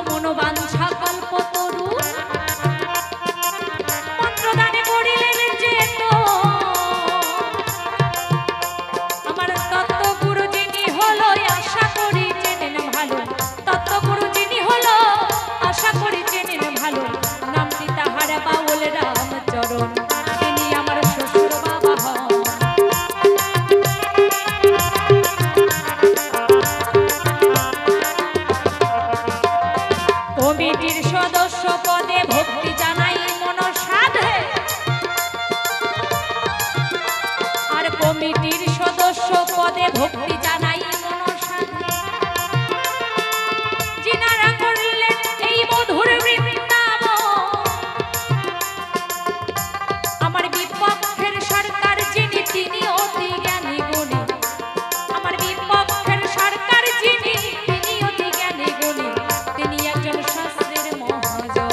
মনোবাঞ্ছা কল্পতরু মন্ত্রদানে করিলেন যে তো আমার তত্ত্বগুরু যিনি হলো আশা করি চেনেন ভালো, তত্ত্বগুরু যিনি হলো আশা করি চেনেন ভালো, নামটি তাহার বাউল রামচরণ, তিনি আমার শ্বশুর বাবা হন। কমিটির সদস্য পদে ভক্তি জানাই মন সাধে, আর কমিটির সদস্য পদে ভক্তি জানাই মন সাধে, যিনারা করলেন এই মধুর বৃন্দাবন, আমার বিপক্ষের সরকার যিনি তিনি অতি জ্ঞানী গুণী, আমার বিপক্ষের সরকার যিনি তিনি অতি জ্ঞানী গুণী, তিনি একজন শাস্ত্রের মহাজন।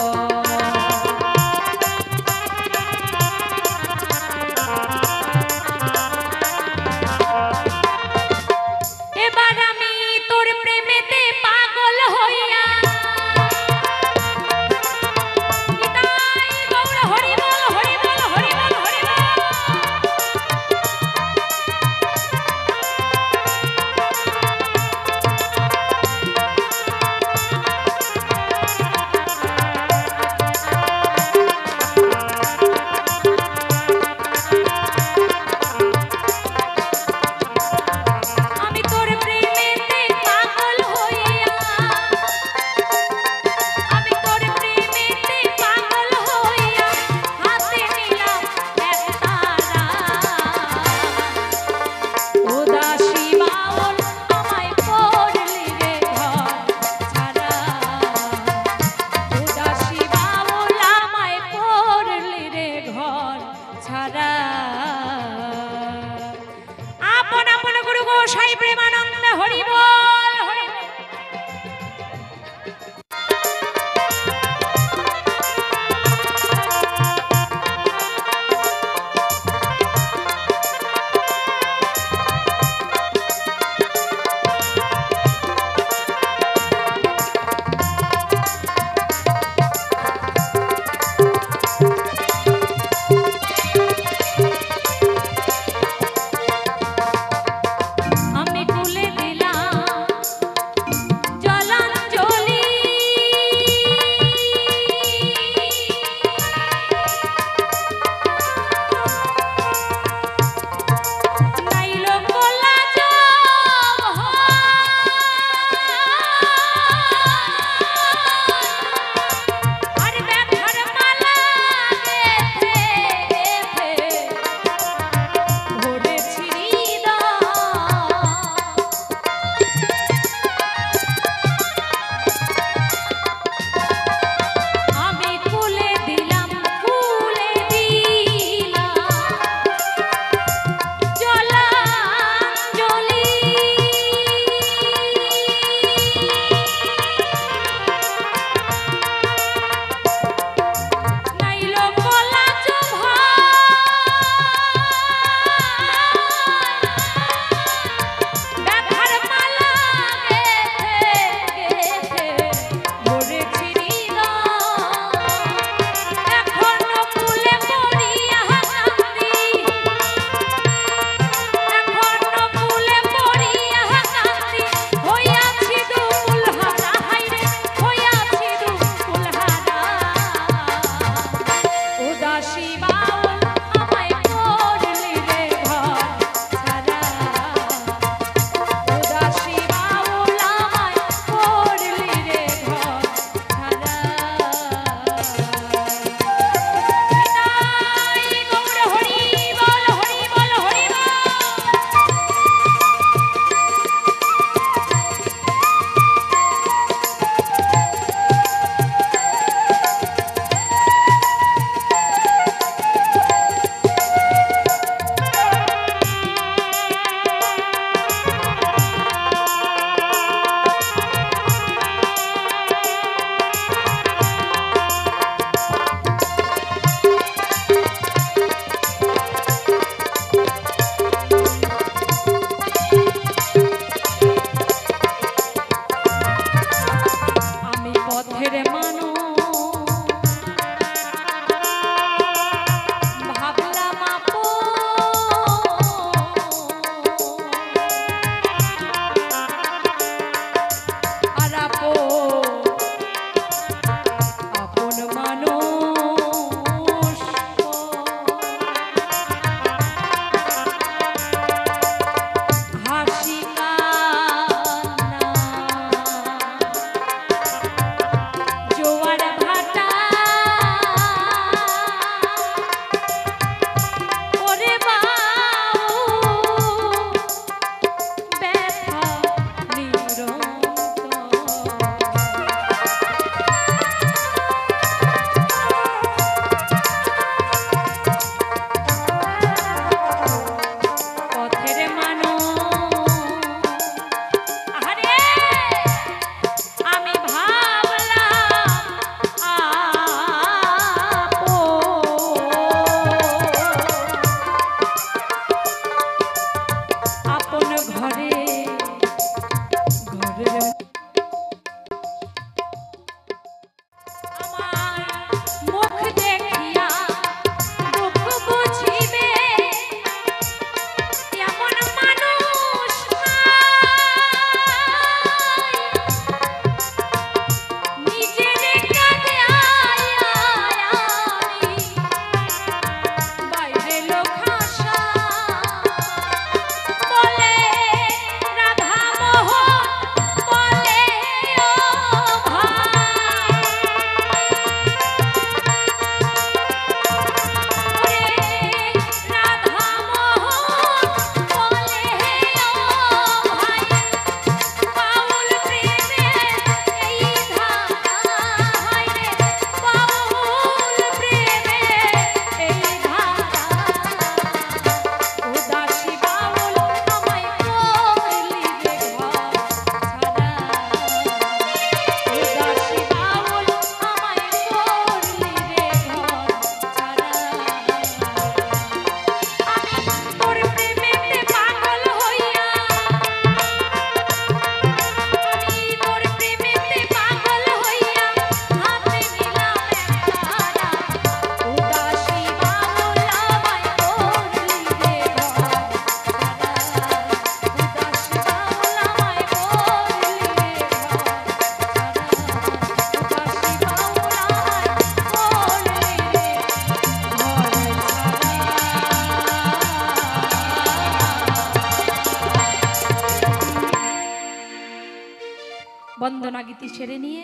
গীতি সেরে নিয়ে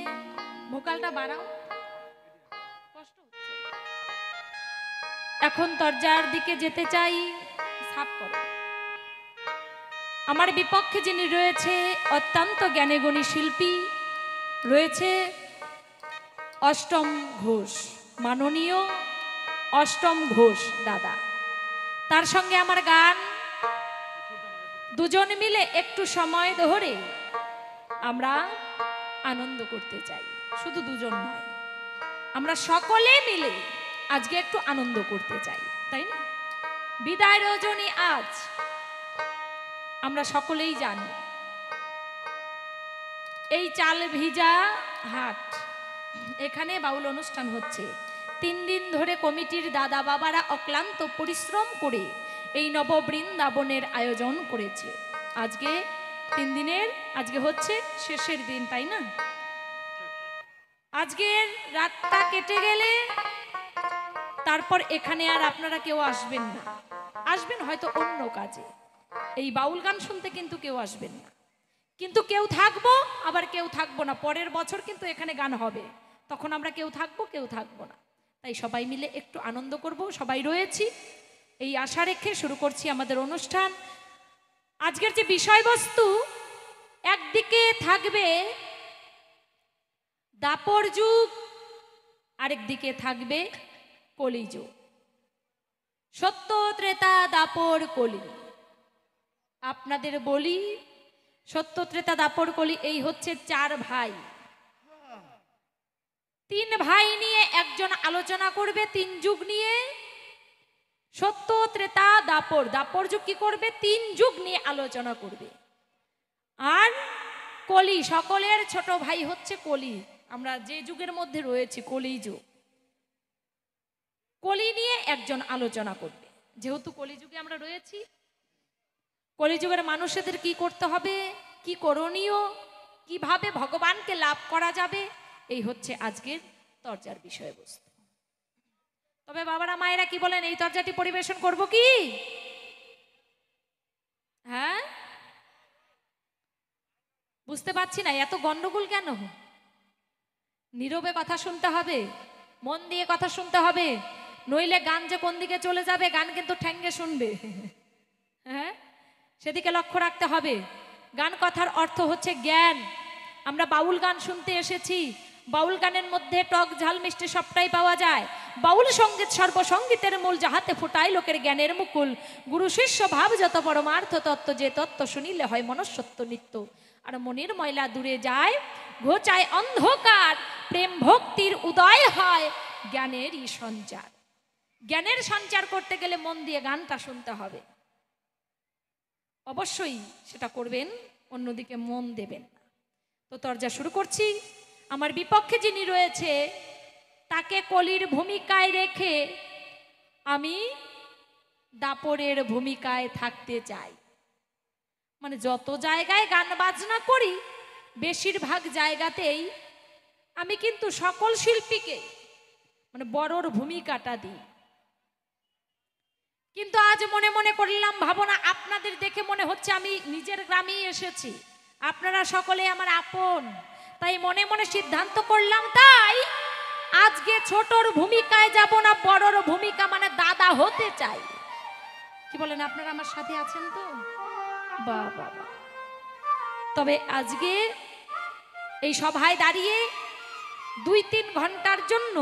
ভোকালটা বাড়াও, কষ্ট হচ্ছে। এখন দরজার দিকে যেতে চাই, সাফ করো। আমার বিপক্ষে যিনি রয়েছে অত্যন্ত জ্ঞানীগুণী শিল্পী, রয়েছে অষ্টম ঘোষ, মাননীয় অষ্টম ঘোষ দাদা। তার সঙ্গে আমার গান, দুজন মিলে একটু সময় ধরে আমরা আনন্দ করতে চাই। শুধু দুজন নয়, আমরা সকলে মিলে আজকে একটু আনন্দ করতে চাই, তাই না? বিদায় রজনী আজ, আমরা সকলেই জানি এই চাল ভিজা হাট, এখানে বাউল অনুষ্ঠান হচ্ছে। 3 দিন ধরে কমিটির দাদা বাবারা অক্লান্ত পরিশ্রম করে এই নববৃন্দাবনের আয়োজন করেছে। আজকে 3 দিনের, আজকে হচ্ছে শেষের দিন, তাই না? আজকের রাতটা কেটে গেলে তারপর এখানে আর আপনারা কেউ আসবেন না, আসবেন হয়তো অন্য কাজে। এই বাউল গান শুনতে কিন্তু কেউ আসবেন না, কিন্তু কেউ থাকবো আবার কেউ থাকবো না। পরের বছর কিন্তু এখানে গান হবে, তখন আমরা কেউ থাকবো কেউ থাকবো না। তাই সবাই মিলে একটু আনন্দ করব, সবাই রয়েছি এই আশা রেখে শুরু করছি আমাদের অনুষ্ঠান। আজকের যে বিষয়বস্তু, একদিকে থাকবে দাপর যুগ, আরেক দিকে থাকবে কলিযুগ। সত্য ত্রেতা দাপর কলি। আপনাদের বলি, সত্য ত্রেতা দাপর কলি এই হচ্ছে 4 ভাই। 3 ভাই নিয়ে একজন আলোচনা করবে 3 যুগ নিয়ে। সত্য ত্রেতা দাপর, দাপর যুগ কি করবে? 3 যুগ নিয়ে আলোচনা করবে। আর কলি, সকলের ছোট ভাই হচ্ছে কলি। আমরা যে যুগের মধ্যে রয়েছি, কলি যুগ, কলি নিয়ে একজন আলোচনা করবে। যেহেতু কলি যুগে আমরা রয়েছি, কলিযুগের মানুষদের কি করতে হবে, কি করণীয়, কিভাবে ভগবানকে লাভ করা যাবে, এই হচ্ছে আজকের তরজার বিষয়বস্তু। তবে বাবারা মায়েরা কি বলেন, এই তরজাটি পরিবেশন করব কি? হ্যাঁ, বুঝতে পারছি না, এত গন্ডগোল কেন? নীরবে কথা শুনতে হবে, মন দিয়ে কথা শুনতে হবে, নইলে গান যে কোন দিকে চলে যাবে, গান কিন্তু ঠ্যাঙ্গে শুনবে। হ্যাঁ, সেদিকে লক্ষ্য রাখতে হবে। গান কথার অর্থ হচ্ছে জ্ঞান। আমরা বাউল গান শুনতে এসেছি, বাউল গানের মধ্যে টক ঝাল মিষ্টি সবটাই পাওয়া যায়। বাউল সঙ্গীত সর্বসঙ্গীতের মূল, যাহাতে ফোটায় লোকের জ্ঞানের মুকুল। গুরু শিষ্য ভাব যত পরমার্থ তত্ত্ব, যে তত্ত্ব শুনিলে হয় মনঃসত্ব নিত্য। আর মনের ময়লা দূরে যায়, ঘোচায় অন্ধকার, প্রেম ভক্তির উদয় হয়, জ্ঞানেরই সঞ্চার। জ্ঞানের সঞ্চার করতে গেলে মন দিয়ে গানটা শুনতে হবে, অবশ্যই সেটা করবেন, অন্যদিকে মন দেবেন না। তো তরজা শুরু করছি। আমার বিপক্ষে যিনি রয়েছে তাকে কলির ভূমিকায় রেখে আমি দাপরের ভূমিকায় থাকতে চাই। মানে যত জায়গায় গান বাজনা করি, বেশিরভাগ জায়গাতেই আমি কিন্তু সকল শিল্পীকে মানে বড়র ভূমিকাটা দিই। কিন্তু আজ মনে মনে করলাম, ভাবনা আপনাদের দেখে মনে হচ্ছে আমি নিজের গ্রামেই এসেছি, আপনারা সকলে আমার আপন। তাই মনে মনে সিদ্ধান্ত করলাম, তাই আজকে ছোটর ভূমিকায় যাব না, বড়র ভূমিকা মানে দাদা হতে চাই। কি বলেন, আপনারা আমার সাথে আছেন তো? বাহ বাহ। তবে আজকে এই সভায় দাঁড়িয়ে 2-3 ঘন্টার জন্য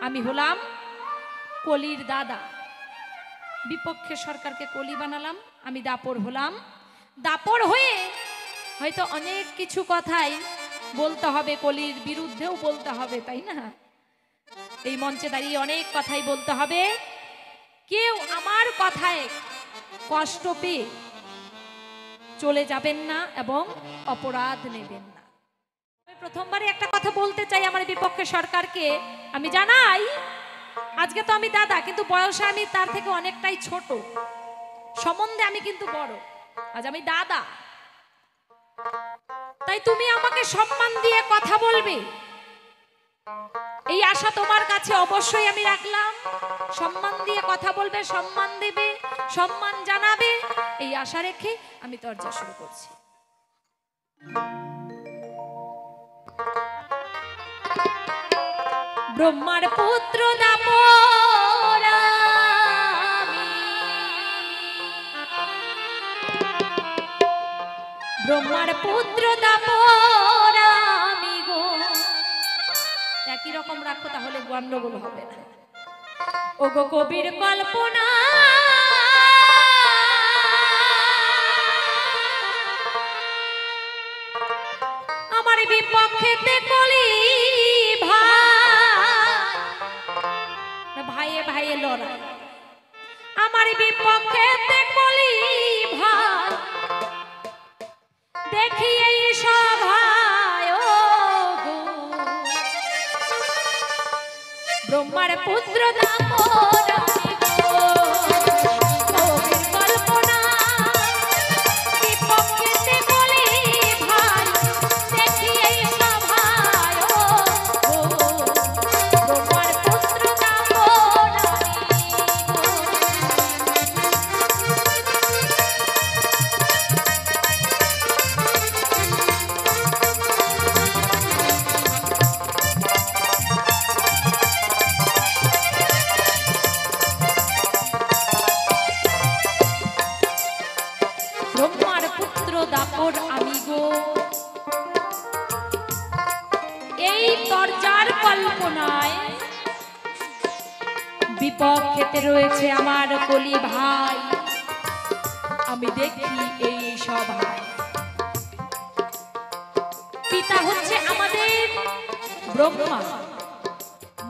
আমি হলাম কলির দাদা। বিপক্ষে সরকারকে কলি বানালাম, আমি দাপর হলাম। দাপর হয়ে হয়তো অনেক কিছু কথাই বলতে হবে, কলির বিরুদ্ধেও বলতে হবে, তাই না? এই মঞ্চে দাঁড়িয়ে অনেক কথাই বলতে হবে। কেউ আমার কথায় কষ্ট পেয়ে চলে যাবেন না এবং অপরাধ নেবেন না। প্রথমবারে একটা কথা বলতে চাই আমার বিপক্ষে সরকারকে, আমি জানাই আজকে তো আমি দাদা, কিন্তু বয়সে আমি তার থেকে অনেকটাই ছোট, সম্বন্ধে আমি কিন্তু বড়। আজ আমি দাদা, তাই তুমি আমাকে সম্মান দিয়ে কথা বলবে, এই আশা তোমার কাছে অবশ্যই আমি রাখলাম। সম্মান দিয়ে কথা বলবে, সম্মান দেবে, সম্মান জানাবে, এই আশা রেখে আমি তরজা শুরু করছি। ব্রহ্মার পুত্র দাপর আমি, ব্রহ্মার পুত্র দাপর আমি গো। একই রকম রাখো তাহলে গন্ডগোল হবে না। ও গো কবির কল্পনা আমার বিপক্ষেতে কলি ভাইয়ে ভাইয়ে লড়াই, আমার বিপক্ষেতে কলি ভাই দেখি এই সভায় ব্রহ্মার পুত্র দাপর আমি গো। কবির কল্পনা বিপক্ষেতে কলি ভাই দেখি এই সভায় ব্রহ্মার পুত্র দাপর ব্রহ্মার পুত্র দাপর আমি গো। এই তরজার কল্পনায় বিপক্ষেতে রয়েছে আমার কলি ভাই, আমি দেখি এই সভায়। পিতা হচ্ছে আমাদের ব্রহ্মা,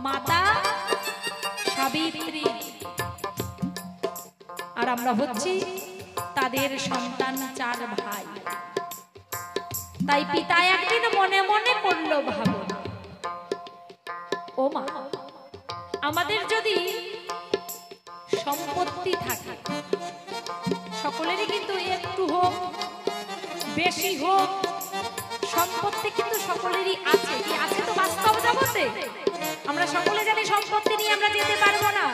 মাতা সাবিত্রী, আর আমরা হচ্ছি তাদের সন্তান 4 ভাই। তাই পিতা একদিন মনে মনে করলো ভাবনা, ও মা, আমাদের যদি সম্পত্তি থাকে, সকলেরই কিন্তু একটু হোক বেশি হোক সম্পত্তি কিন্তু সকলেরই আছে, কি আছে তো বাস্তব জগতে। আমরা সকলে জানি সম্পত্তি নিয়ে আমরা যেতে পারবো না,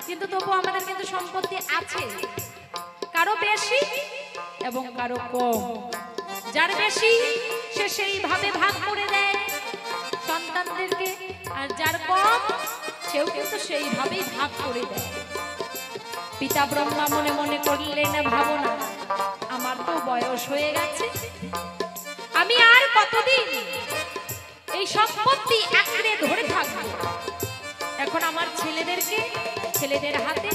কিন্তু তবু আমাদের কিন্তু সম্পত্তি আছে, কারো বেশি এবং কারো কম। যার বেশি সে সেইভাবে ভাগ করে দেয় সন্তানদেরকে, আর যার কম সেও কিন্তু সেইভাবেই ভাগ করে দেয়। পিতা ব্রহ্মা মনে মনে করলেন ভাবনা, আমার তো বয়স হয়ে গেছে, আমি আর কতদিন এই সম্পত্তি আঁকড়ে ধরে থাকবো। এখন আমার ছেলেদের হাতে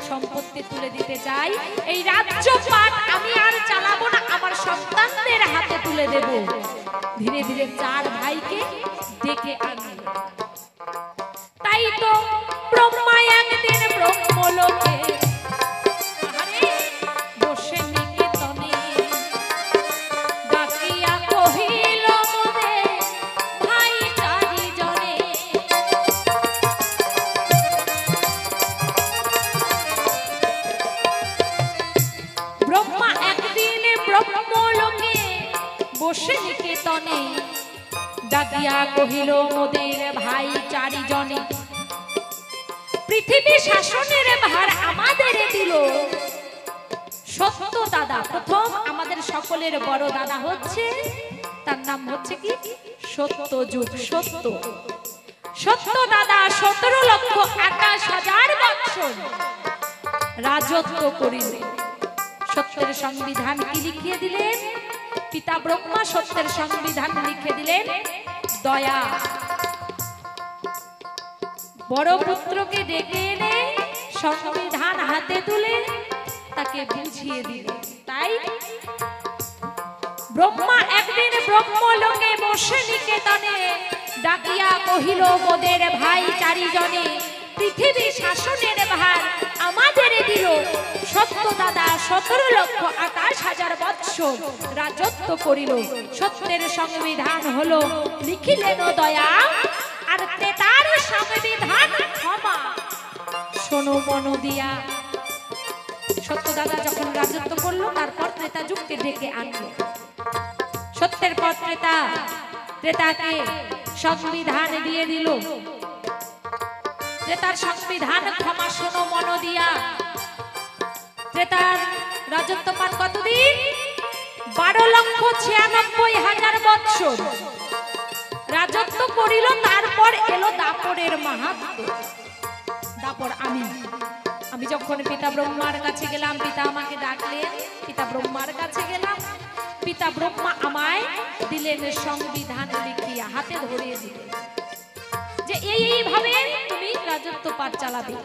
সম্পত্তি তুলে দিতে চাই। এই রাজ্যপাট আমি আর চালাবো না, আমার সন্তানদের হাতে তুলে দেব। ধীরে ধীরে 4 ভাইকে ডেকে আনল। তাই তো ব্রহ্মা একদিন ব্রহ্মলোকে বসে নিকেতনে ডাকিয়া কহিল মোদের ভাই 4 জনে। ব্রহ্মা একদিন ব্রহ্মলোকে বসে নিকেতনে ডাকিয়া কহিল মোদের ভাই 4 জনে, পৃথিবী শাসনের ভার আমাদের দিল সত্য দাদা। প্রথম আমাদের সকলের বড় দাদা হচ্ছে, তার নাম হচ্ছে কি সত্যযুগ। সত্য দাদা 17,28,000 বছর রাজত্ব করিলেন। সত্যের সংবিধান কি লিখিয়ে দিলেন? পিতা ব্রহ্মা সত্যের সংবিধান লিখে দিলেন দয়া। বড় পুত্রকে ডেকে এনে সংবিধান হাতে তুলে তাকে বুঝিয়ে দিলেন। তাই ব্রহ্মা একদিন ব্রহ্মলোকে বসে নিকেতনে ডাকিয়া কহিল মোদের ভাই 4 জনে, পৃথিবী শাসনের ভার আমাদের দিল সত্য দাদা 17,28,000 বৎসর রাজত্ব করিল। সত্যের সংবিধান হলো লিখিলেন দয়া, আর ত্রেতার সংবিধান ক্ষমা। শোনো মন দিয়া। সত্য দাদা যখন রাজত্ব করলো, তারপর ত্রেতা যুগকে ডেকে আনলো। সত্যের পর ত্রেতাকে সংবিধান দিয়ে দিল। ত্রেতার সংবিধান ক্ষমা। শোনো মন দিয়া। ত্রেতার রাজত্ব পান কতদিন? 12,96,000 বৎসর রাজত্ব করিল, তারপর এলো দাপরের মাহাত্ম্য। দাপর আমি যখন পিতা ব্রহ্মার কাছে গেলাম, পিতা আমাকে ডাকলেন, পিতা ব্রহ্মার কাছে গেলাম, পিতা ব্রহ্মা আমায় দিলেন সংবিধান লিখিয়া, হাতে ধরিয়ে দিলেন যে এইভাবে তুমি রাজত্ব পাঠ চালাবে।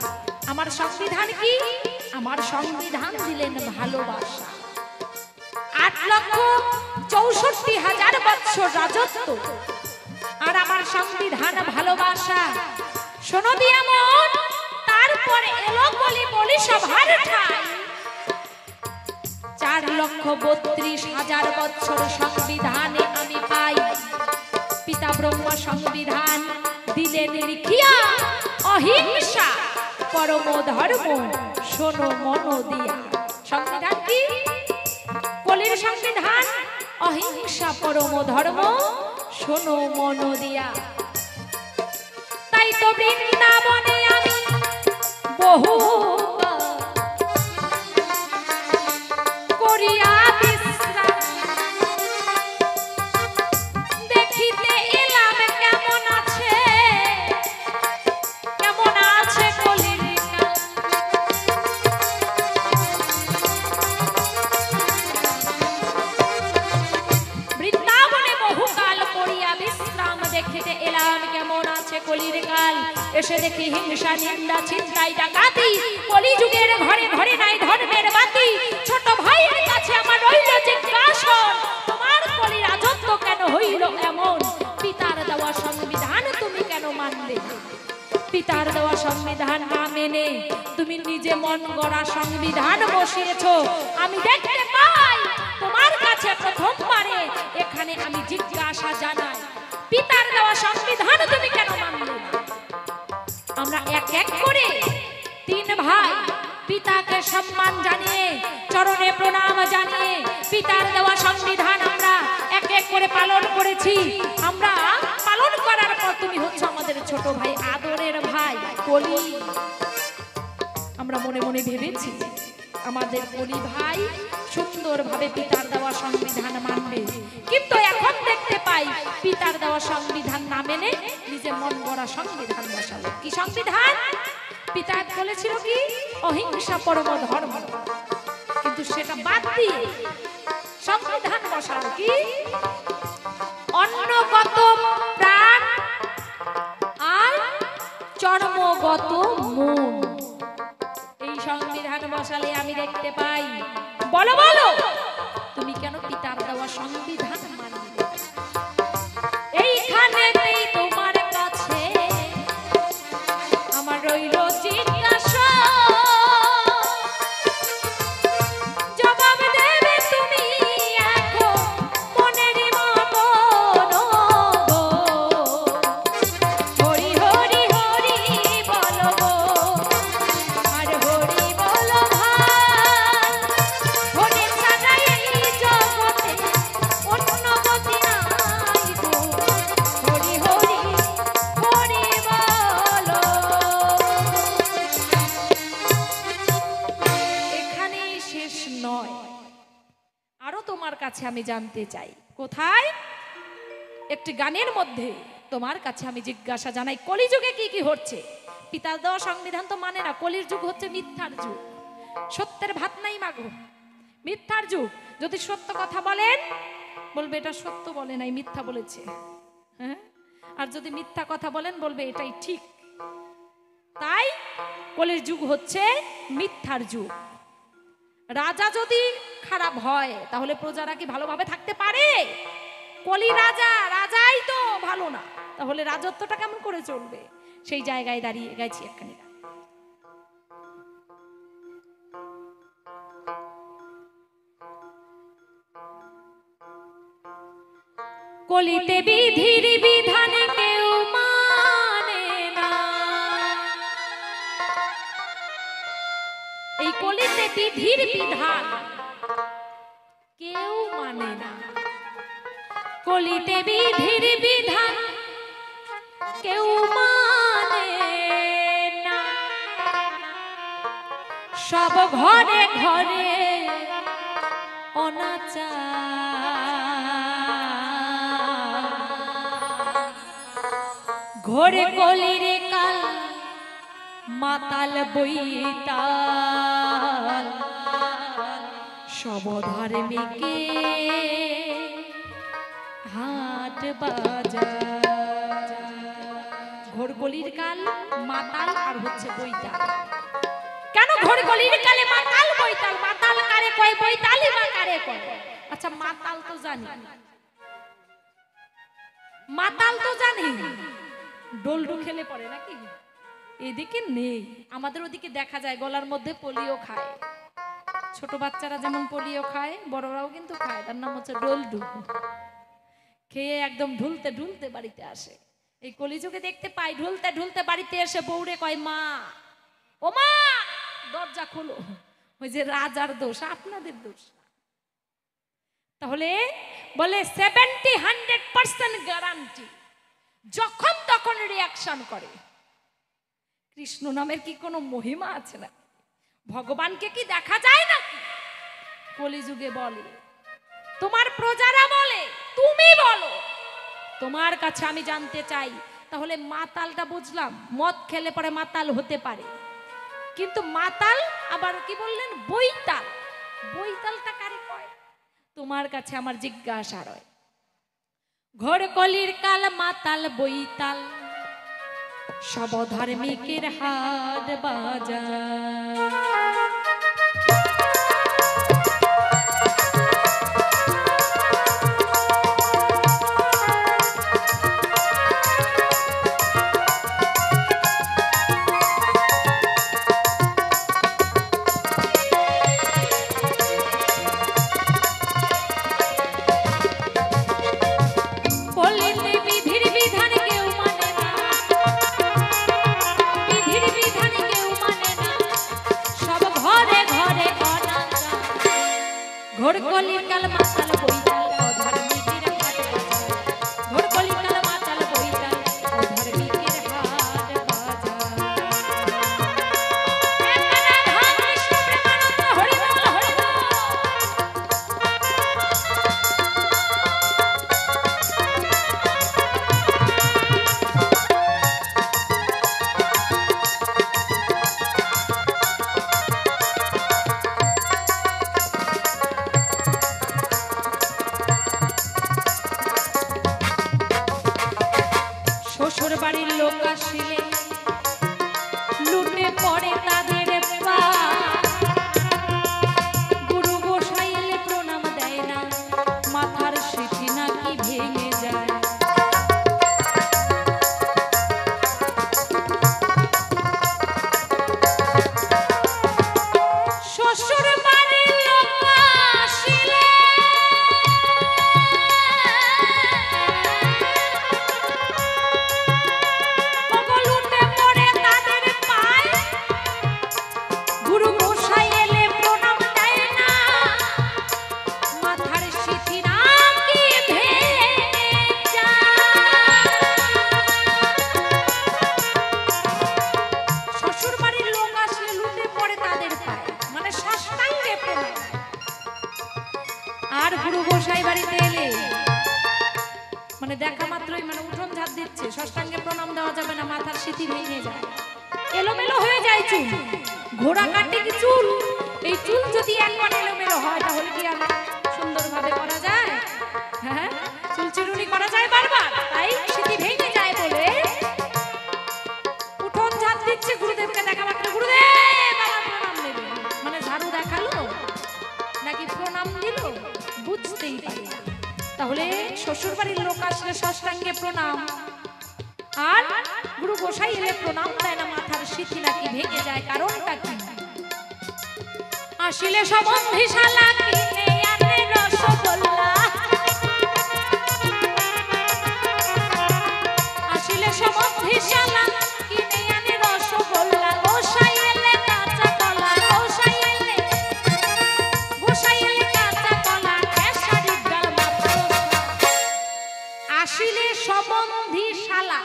আমার সংবিধান কি? আমার সংবিধান দিলেন ভালোবাসা। 8,64,000 বৎসর রাজত্ব, আর আমার সংবিধান ভালোবাসা। শোনো দিয়া মন, তারপরে এলো বলি বলি সভার ঠাই। 4,32,000 বৎসর সংবিধানে আমি পাই। পিতা ব্রহ্মা সংবিধান দিলেন লিখিয়া, অহিংসা পরম ধর্ম শোনো মন দিয়া। সংবিধান কি? কলির সংবিধান অহিংসা পরম ধর্ম শোনো মন দিয়া। তাই তো বৃন্দাবনে আমি বহু করিয়া বিশ্রাম দেখিতে এলাম কেমন আছে কলির। বৃন্দাবনে বহুকাল করিয়া বিশ্রাম দেখিতে এলাম কেমন আছে কলির কাল। এসে দেখি হিংসা নিন্দা চিন্তাই ডাকাতি, কলিযুগের ঘরে ঘরে নাই ধর্মের বাতি। ছোট ভাইয়ের কাছে আমার রইল জিজ্ঞাসন, তোমার কলি রাজত্ব কেন হইল এমন? পিতার দেওয়া সংবিধান তুমি কেন মানলে? পিতার দেওয়া সংবিধান না মেনে তুমি নিজে মন গড়া সংবিধান বসিয়েছ। আমি দেখতে পাই তোমার কাছে প্রথমবারে এখানে আমি জিজ্ঞাসা জানাই, পিতার দেওয়া সংবিধান তুমি কেন মানলে? আমরা এক এক করে 3 ভাই পিতাকে সম্মান জানিয়ে, চরণে প্রণাম জানিয়ে পিতার দেওয়া সংবিধান আমরা এক এক করে পালন করেছি। আমরা পালন করার পর তুমি হচ্ছে আমাদের ছোট ভাই, আদরের ভাই কলি। আমরা মনে মনে ভেবেছি আমাদের কলি ভাই সুন্দরভাবে পিতার দেওয়া সংবিধান মানবে, কিন্তু এখন দেখতে পাই পিতার দেওয়া সংবিধান না মেনে নিজে মন গড়া সংবিধান বসালো। কি সংবিধান? পিতা বলেছিল কি? অহিংসা পরম ধর্ম, কিন্তু সেটা বাদ দিয়ে সংবিধান বসালো কি? অন্নগত প্রাণ আর চর্মগত মন। এই সংবিধান বসালে আমি দেখতে পাই। বলো বলো, তুমি কেন পিতার দেওয়া সংবিধান মানবে? এইখানে তোমার কাছে আমার রইল জিজ্ঞাসা, জবাব দেবে তুমি এখন মনের মতন। হরি হরি হরি বলো গো, আর হরি বলো ভাই। হরি ছাড়া এই জগতে অন্য গতি নাই গো। হরি হরি হরি বলো। এখানেই শেষ নয়, আরো তোমার কাছে আমি জানতে চাই। কোথায়? একটি গানের মধ্যে তোমার কাছে আমি জিজ্ঞাসা জানাই, কলিযুগে কি কি হচ্ছে? পিতার দেওয়া সংবিধান তো মানে না, কলির যুগ হচ্ছে মিথ্যার যুগ। সত্যের ভাত নাই মাগো, মিথ্যার যুগ। যদি সত্য কথা বলেন বলবে এটা সত্য বলে নাই, মিথ্যা বলেছে। হ্যাঁ, আর যদি মিথ্যা কথা বলেন বলবে এটাই ঠিক। তাই কলির যুগ হচ্ছে মিথ্যার যুগ। রাজা যদি খারাপ হয় তাহলে প্রজারা কি ভালোভাবে থাকতে পারে? কলি রাজাই তো ভালো না, তাহলে রাজত্বটা কেমন করে চলবে? সেই জায়গায় দাঁড়িয়ে গেছি এখানে। কলিতে বিধির বিধান কেউ মানে না। এই কলিতে বিধির বিধান কেউ মানে না। কলিতে বিধির বিধান কেউ মানে না। সব ঘরে ঘরে অনাচার। ঘোরে কলির কাল মাতাল বইতাল সব ধার্মিকে হাট বাজার। ঘোর কলির কাল মাতাল আর হচ্ছে বইতাল। কেন ঘোর কলির কালে মাতাল বইতাল? মাতাল কারে কয়, বইতালই বা কারে কয়? আচ্ছা মাতাল তো জানি, মাতাল তো জানি ডোলডু খেলে পড়ে নাকি? এদিকে নেই, আমাদের ওদিকে দেখা যায় গলার মধ্যে পোলিও খায়। ছোট বাচ্চারা যেমন পোলিও খায়, বড়রাও কিন্তু খায়। তার নাম হচ্ছে ডোলডু। খেয়ে একদম ঢুলতে ঢুলতে বাড়িতে আসে। এই কলিযুগে দেখতে পাই ঢুলতে ঢুলতে বাড়িতে এসে বউরে কয়, মা ও মা দরজা খোলো। ওই যে রাজার দোষ, আপনাদের দোষ না। তাহলে বলে 70-100% গ্যারান্টি, যখন তখন রিয়াকশন করে। কৃষ্ণ নামের কি কোনো মহিমা আছে না? ভগবানকে কি দেখা যায় না? কলিযুগে বলে, তোমার প্রজারা বলে, তুমি বলো। তোমার কাছে আমি জানতে চাই, তাহলে মাতালটা বুঝলাম, মদ খেলে পরে মাতাল হতে পারে, কিন্তু মাতাল আবার কি বললেন? বইতাল। বইতালটা কারে কয়? তোমার কাছে আমার জিজ্ঞাসা রয়। ঘোর কলির কাল মাতাল বইতাল সব ধার্মিকের হাট বাজার। ঘোর কলির কাল মাতাল বইতাল অধার্মিকের হাট বাজার। ঘোর কলির কাল মাতাল বইতাল অধার্মিকের হাট বাজার। রাধা কৃষ্ণ প্রেমানন্দ হরি বল হরি বল। শ্বশুর বাড়ির লোক আসিলে লুটে পড়ে তাদের পা। গুরু গোসাই এলে প্রণাম দেয় না, মাথার সিঁথি নাকি ভেঙে যায়। শ্বশুর বাড়ির লোক আসিলে আর গুরু গোসাই বাড়িতে এলে মানে দেখা মাত্রই মানে উঠোন ঝাঁপ দিচ্ছে, ষষ্ঠাঙ্গে প্রণাম দেওয়া যাবে না, মাথার সিঁথি ভেঙে যায়, এলোমেলো হয়ে যায় চুল। ঘোড়া কাটে কি চুল? এই চুল যদি একবার এলোমেলো হয় তাহলে কি আর সুন্দরভাবে করা যায়? হ্যাঁ, চুল চিরুনি করা যায় বারবার, তাই সিঁথি ভেঙে যায় বলে উঠোন ঝাঁপ দিচ্ছে। গুরুদেবকে দেখা মাত্র গুরুদেব আমার প্রণাম নেবে, মানে ঝাড়ু দেখালো নাকি প্রণাম দিল বুঝতেই পারি না। তাহলে শ্বশুর বাড়ির লোক আসলে ষষ্ঠাঙ্গে প্রণাম, আর গুরু গোসাই এলে প্রণাম দেয় না, মাথার সিঁথি নাকি ভেঙে যায়। কারণটা কি? আসিলে সম্বন্ধী শালা কিনে আনে রসগোল্লা। আসিলে সম্বন্ধী শালা কিনে আনে রসগোল্লা। গোসাই এলে কাঁচা কলা, গোসাই এলে কাঁচা কলা, খেসারির ডাল মাত্র। আসিলে সম্বন্ধী শালা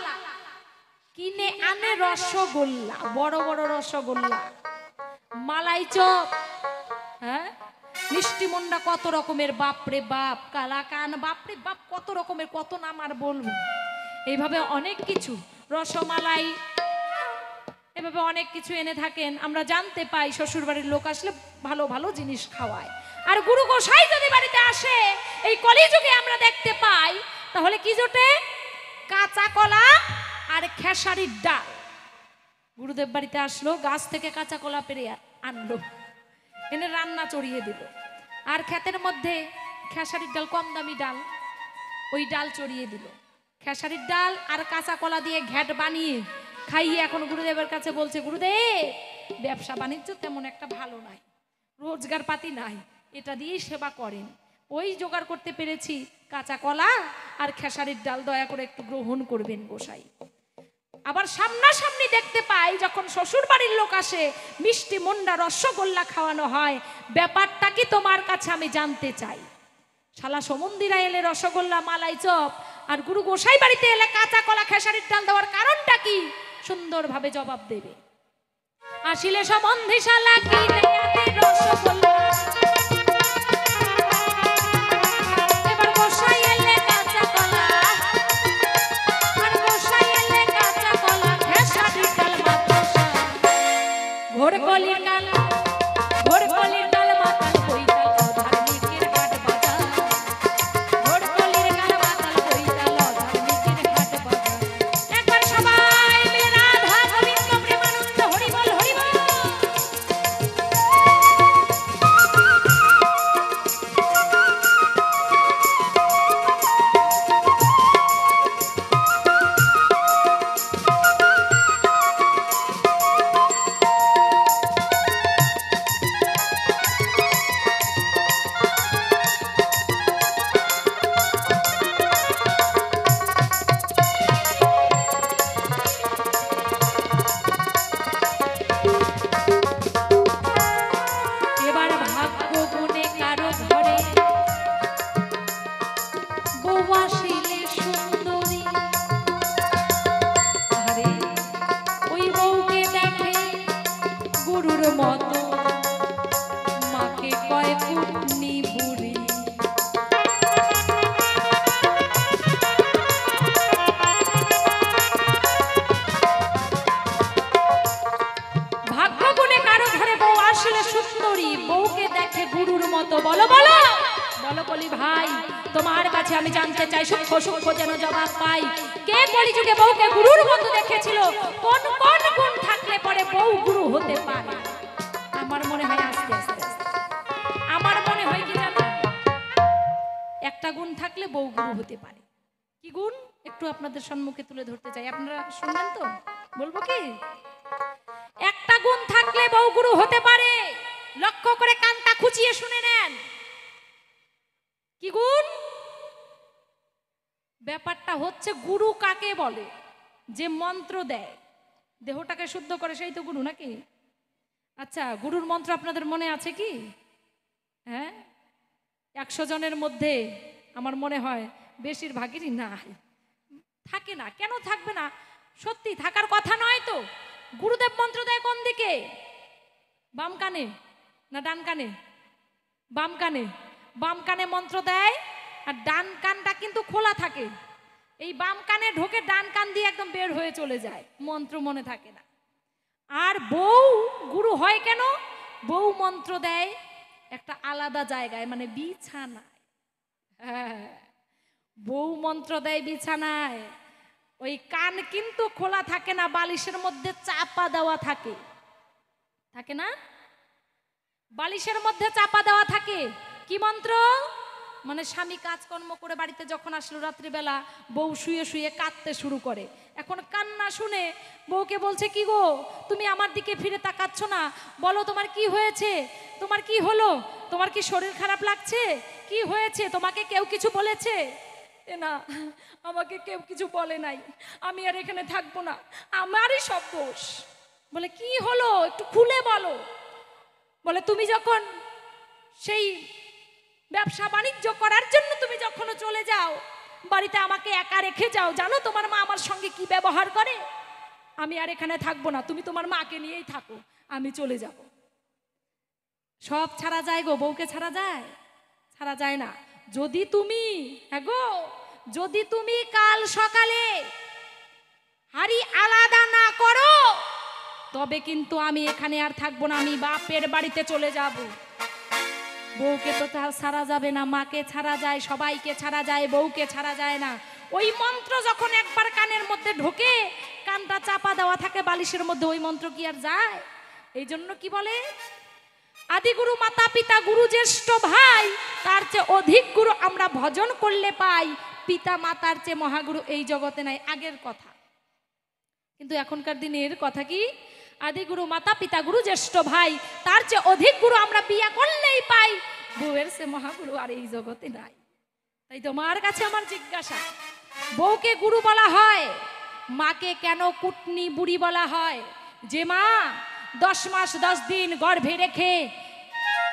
কিনে আনে রসগোল্লা, বড় বড় রসগোল্লা, মালাই চপ, হ্যাঁ, মিষ্টি মুন্ডা, কত রকমের, বাপরে বাপ, কালাকান, বাপরে বাপ, কত রকমের, কত নাম আর বলবো। এইভাবে অনেক কিছু রসমালাই, এভাবে অনেক কিছু এনে থাকেন। আমরা জানতে পাই শ্বশুর বাড়ির লোক আসলে ভালো ভালো জিনিস খাওয়ায়। আর গুরু গোসাই যদি বাড়িতে আসে, এই কলিযুগে আমরা দেখতে পাই, তাহলে কি জোটে? কাঁচা কলা আর খেসারির ডাল। গুরুদেব বাড়িতে আসলো, গাছ থেকে কাঁচা কলা পেরে আনলো, এনে রান্না চড়িয়ে দিল। আর ক্ষেতের মধ্যে খেসারির ডাল, কম দামি ডাল, ওই ডাল চড়িয়ে দিল। খেসারির ডাল আর কাঁচা কলা দিয়ে ঘ্যাট বানিয়ে খাইয়ে এখন গুরুদেবের কাছে বলছে, গুরুদেব ব্যবসা বাণিজ্য তেমন একটা ভালো নাই, রোজগার পাতি নাই, এটা দিয়েই সেবা করেন, ওই জোগাড় করতে পেরেছি কাঁচা কলা আর খেসারির ডাল, দয়া করে একটু গ্রহণ করবেন গোসাই। আবার সামনাসামনি দেখতে পাই যখন শ্বশুর বাড়ির লোক আসে, মিষ্টি মুন্ডা রসগোল্লা খাওয়ানো হয়। ব্যাপারটা কি তোমার কাছে আমি জানতে চাই। শালা সমন্দিরা এলে রসগোল্লা মালাই চপ, আর গুরু গোসাই বাড়িতে এলে কাঁচা কলা খেসারির ডাল দেওয়ার কারণটা কি? সুন্দরভাবে জবাব দেবে। আসিলে সম্বন্ধী শালা কি রসগোল্লা, এবার গোসাই এলে কাঁচা কলা, আর গোসাই এলে কাঁচা কলা খেসারির ডাল মাতসা, ঘোর কলির ডাল, ঘোর কলির ডাল মাতাল বইতাল ধার্মিকের হাট বাজার, ঘোর কলির ডাল মাতাল বইতাল ধার্মিকের হাট বাজার। একবার সবাই মিলে রাধা গোবিন্দ প্রেমানন্দ হরি বল হরি বল। এবার ভাগ্য গুণে কারো ঘরে বউ আসিলে সুন্দরী, আরে ওই বউকে দেখে গুরুর মতো, মাকে কয় কুটনি বুড়ি। ভাগ্য গুণে কারো ঘরে বউ আসলে সুন্দরী, বউকে দেখে গুরুর মতো। বলো বলো বলো বলি ভাই, তোমার কাছে আমি জানতে চাই, সূক্ষ্ম সূক্ষ্ম যেন জবাব পাই। কে কলিযুগে বউকে গুরুর মতো দেখেছিল? কোন কোন গুণ থাকলে পরে বউ গুরু হতে পারে? আমার মনে হয় আস্তে আস্তে আমার মনে হয় কি জানো, একটা গুণ থাকলে বউ গুরু হতে পারে। কি গুণ? একটু আপনাদের সম্মুখে তুলে ধরতে চাই, আপনারা শুনবেন তো? বলবো কি? একটা গুণ থাকলে বউ গুরু হতে পারে। লক্ষ্য করে কানটা খুঁচিয়ে শুনে নেন। কি গুণ? ব্যাপারটা হচ্ছে, গুরু কাকে বলে? যে মন্ত্র দেয়, দেহটাকে শুদ্ধ করে, সেই তো গুরু নাকি? আচ্ছা, গুরুর মন্ত্র আপনাদের মনে আছে কি? হ্যাঁ, 100 জনের মধ্যে আমার মনে হয় বেশিরভাগেরই নাই, থাকে না। কেন থাকবে না? সত্যি থাকার কথা নয় তো। গুরুদেব মন্ত্র দেয় কোন দিকে? বাম কানে না ডান কানে? বাম কানে। বাম কানে মন্ত্র দেয়, আর ডান কানটা কিন্তু খোলা থাকে। এই বাম কানে ঢোকে, ডান কান দিয়ে একদম বের হয়ে চলে যায়, মন্ত্র মনে থাকে না। আর বউ গুরু হয় কেন? বউ মন্ত্র দেয় একটা আলাদা জায়গায়, মানে বিছানায়। হ্যাঁ, বউ মন্ত্র দেয় বিছানায়। ওই কান কিন্তু খোলা থাকে না, বালিশের মধ্যে চাপা দেওয়া থাকে, থাকে না? বালিশের মধ্যে চাপা দেওয়া থাকে। কি মন্ত্র? মানে স্বামী কাজকর্ম করে বাড়িতে যখন আসলো রাত্রিবেলা, বউ শুয়ে শুয়ে কাঁদতে শুরু করে। এখন কান্না শুনে বউকে বলছে, কি গো তুমি আমার দিকে ফিরে তাকাচ্ছ না, বলো তোমার কি হয়েছে, তোমার কি হলো, তোমার কি শরীর খারাপ লাগছে, কি হয়েছে, তোমাকে কেউ কিছু বলেছে? এ না, আমাকে কেউ কিছু বলে নাই, আমি আর এখানে থাকবো না, আমারই সব দোষ। বলে কি হলো একটু খুলে বলো। বলে তুমি যখন সেই ব্যবসা বাণিজ্য করার জন্য তুমি যখন চলে যাও, বাড়িতে আমাকে একা রেখে যাও, জানো তোমার মা আমার সঙ্গে কি ব্যবহার করে? আমি আর এখানে থাকবো না, তুমি তোমার মাকে নিয়েই থাকো, আমি চলে যাব। সব ছাড়া যায় গো, বউকে ছাড়া যায়? ছাড়া যায় না। যদি তুমি, হ্যাঁ গো, যদি তুমি কাল সকালে হাড়ি আলাদা না করো তবে কিন্তু আমি এখানে আর থাকবো না, আমি বাপের বাড়িতে চলে যাব। বউকে তো ছাড়া যাবে না, মাকে ছাড়া যায়, সবাইকে ছাড়া যায়, বউকে ছাড়া যায় না। ওই মন্ত্র যখন একবার কানের মধ্যে ঢোকে, কানটা চাপা দেওয়া থাকে বালিশের মধ্যে, ওই মন্ত্র কি আর যায়? এই জন্য কি বলে, আদিগুরু মাতা পিতা গুরু জ্যেষ্ঠ ভাই, তার চেয়ে অধিক গুরু আমরা ভজন করলে পাই, পিতা মাতার চেয়ে মহাগুরু এই জগতে নাই। আগের কথা, কিন্তু এখনকার দিনের কথা কি, আদিগুরু মাতা পিতা গুরু জ্যেষ্ঠ ভাই, তার চেয়ে অধিক গুরু আমরা বিয়ে করলেই পাই, বউয়ের চেয়ে মহাগুরু আর এই জগতে নাই। তাই তোমার কাছে আমার জিজ্ঞাসা, বউকে গুরু বলা হয়, মাকে কেন কুটনি বুড়ি বলা হয়? যে মা 10 মাস 10 দিন গর্ভে রেখে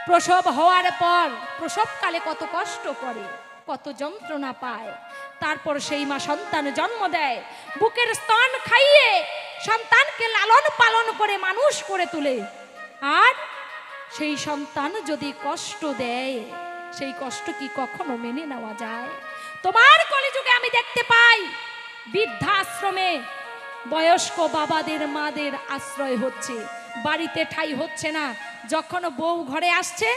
প্রসব হওয়ার পর প্রসবকালে কত কষ্ট করে, কত যন্ত্রণা পায়, তারপর সেই মা সন্তান জন্ম দেয়, বুকের স্তন খাইয়ে সন্তানকে লালন পালন করে মানুষ করে তোলে, আর সেই সন্তান যদি কষ্ট দেয়, সেই কষ্ট কি কখনো মেনে নেওয়া যায়? তোমার কলিযুগে আমি দেখতে পাই বৃদ্ধাশ্রমে বয়স্ক বাবাদের মাদের আশ্রয় হচ্ছে, বাড়িতে ঠাঁই হচ্ছে না। যখন বউ ঘরে আসছে,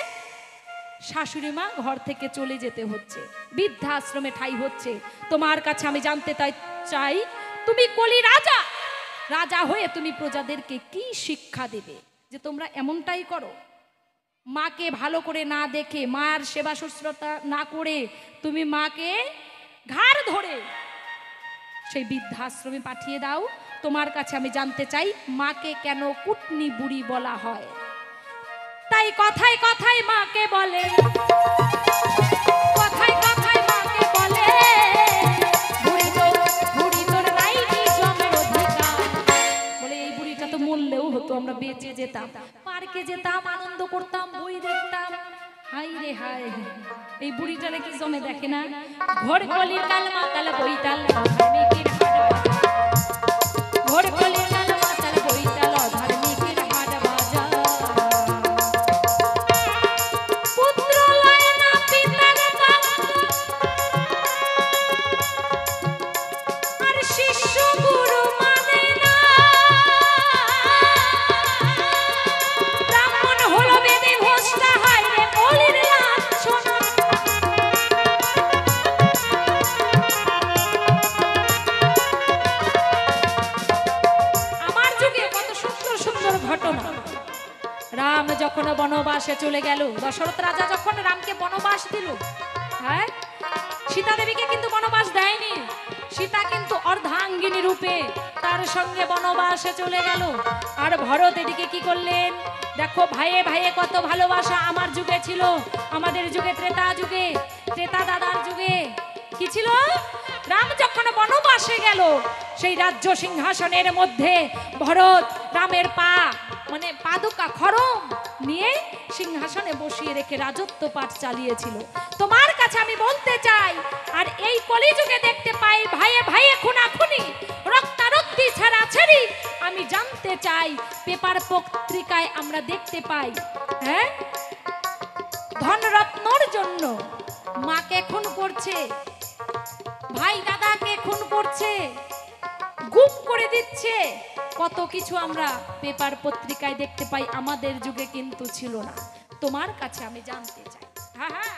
শাশুড়ি মা ঘর থেকে চলে যেতে হচ্ছে, বৃদ্ধাশ্রমে ঠাঁই হচ্ছে। তোমার কাছে আমি জানতে চাই, তুমি কলি রাজা, রাজা হয়ে তুমি প্রজাদেরকে কি শিক্ষা দেবে যে তোমরা এমনটাই করো? মাকে ভালো করে না দেখে, মার সেবা শুশ্রূষা না করে তুমি মাকে ঘাড় ধরে সেই বৃদ্ধাশ্রমে পাঠিয়ে দাও। তোমার কাছে আমি জানতে চাই, মাকে কেন কুটনি বুড়ি বলা হয়? তাই কথায় কথায় মাকে বলে, কথায় কথায় মাকে বলে, বুড়ি তোর নাই কি জমের অধিকার। বলে এই বুড়িটা তো মরলেও হতো, আমরা বেঁচে যেতাম, পার্কে যেতাম, আনন্দ করতাম, বই দেখতাম। হাই রে হাই, এই বুড়িটা নাকি জমে দেখে না। ঘোর কলির কাল মাতাল বইতাল, ধার্মিকের ঘোর কলির কাল মাতাল বইতাল, ধার্মিকের হাট বাজার। পুত্র লয় না পিতার কাল, আর শিষ্য গুরু মানে না। ব্রাহ্মণ হলো বেদে ভ্রষ্টা, হয় রে কলির লাঞ্ছনা। ঘটনা, রাম যখন বনবাসে চলে গেল, দশরথ রাজা যখন রামকে বনবাস দিল, হ্যাঁ, সীতা দেবীকে কিন্তু বনবাস দেয়নি। সীতা কিন্তু অর্ধাঙ্গিনী রূপে তার সঙ্গে বনবাসে চলে গেল। আর ভরত এদিকে কি করলেন? দেখো ভাইয়ে ভাইয়ে কত ভালোবাসা আমার যুগে ছিল, আমাদের যুগে, ত্রেতা যুগে, ত্রেতা দাদার যুগে কি ছিল? রাম যখন বনবাসে গেল, সেই রাজ্য সিংহাসনের মধ্যে ভরত রামের পা মানে পাদুকা খড়ম নিয়ে সিংহাসনে বসিয়ে রেখে রাজত্ব পাঠ চালিয়েছিল। তোমার কাছে আমি বলতে চাই, আর এই কলিযুগে দেখতে পাই ভাইয়ে ভাইয়ে খুনাখুনি, রক্তারক্তি ছাড়াছাড়ি। আমি জানতে চাই, পেপার পত্রিকায় আমরা দেখতে পাই, হ্যাঁ, ধনরত্নর জন্য মাকে খুন করছে, ভাই দাদাকে খুন করছে, গুম করে দিচ্ছে, কত কিছু আমরা পেপার পত্রিকায় দেখতে পাই। আমাদের যুগে কিন্তু ছিল না। তোমার কাছে আমি জানতে চাই, হ্যাঁ হ্যাঁ,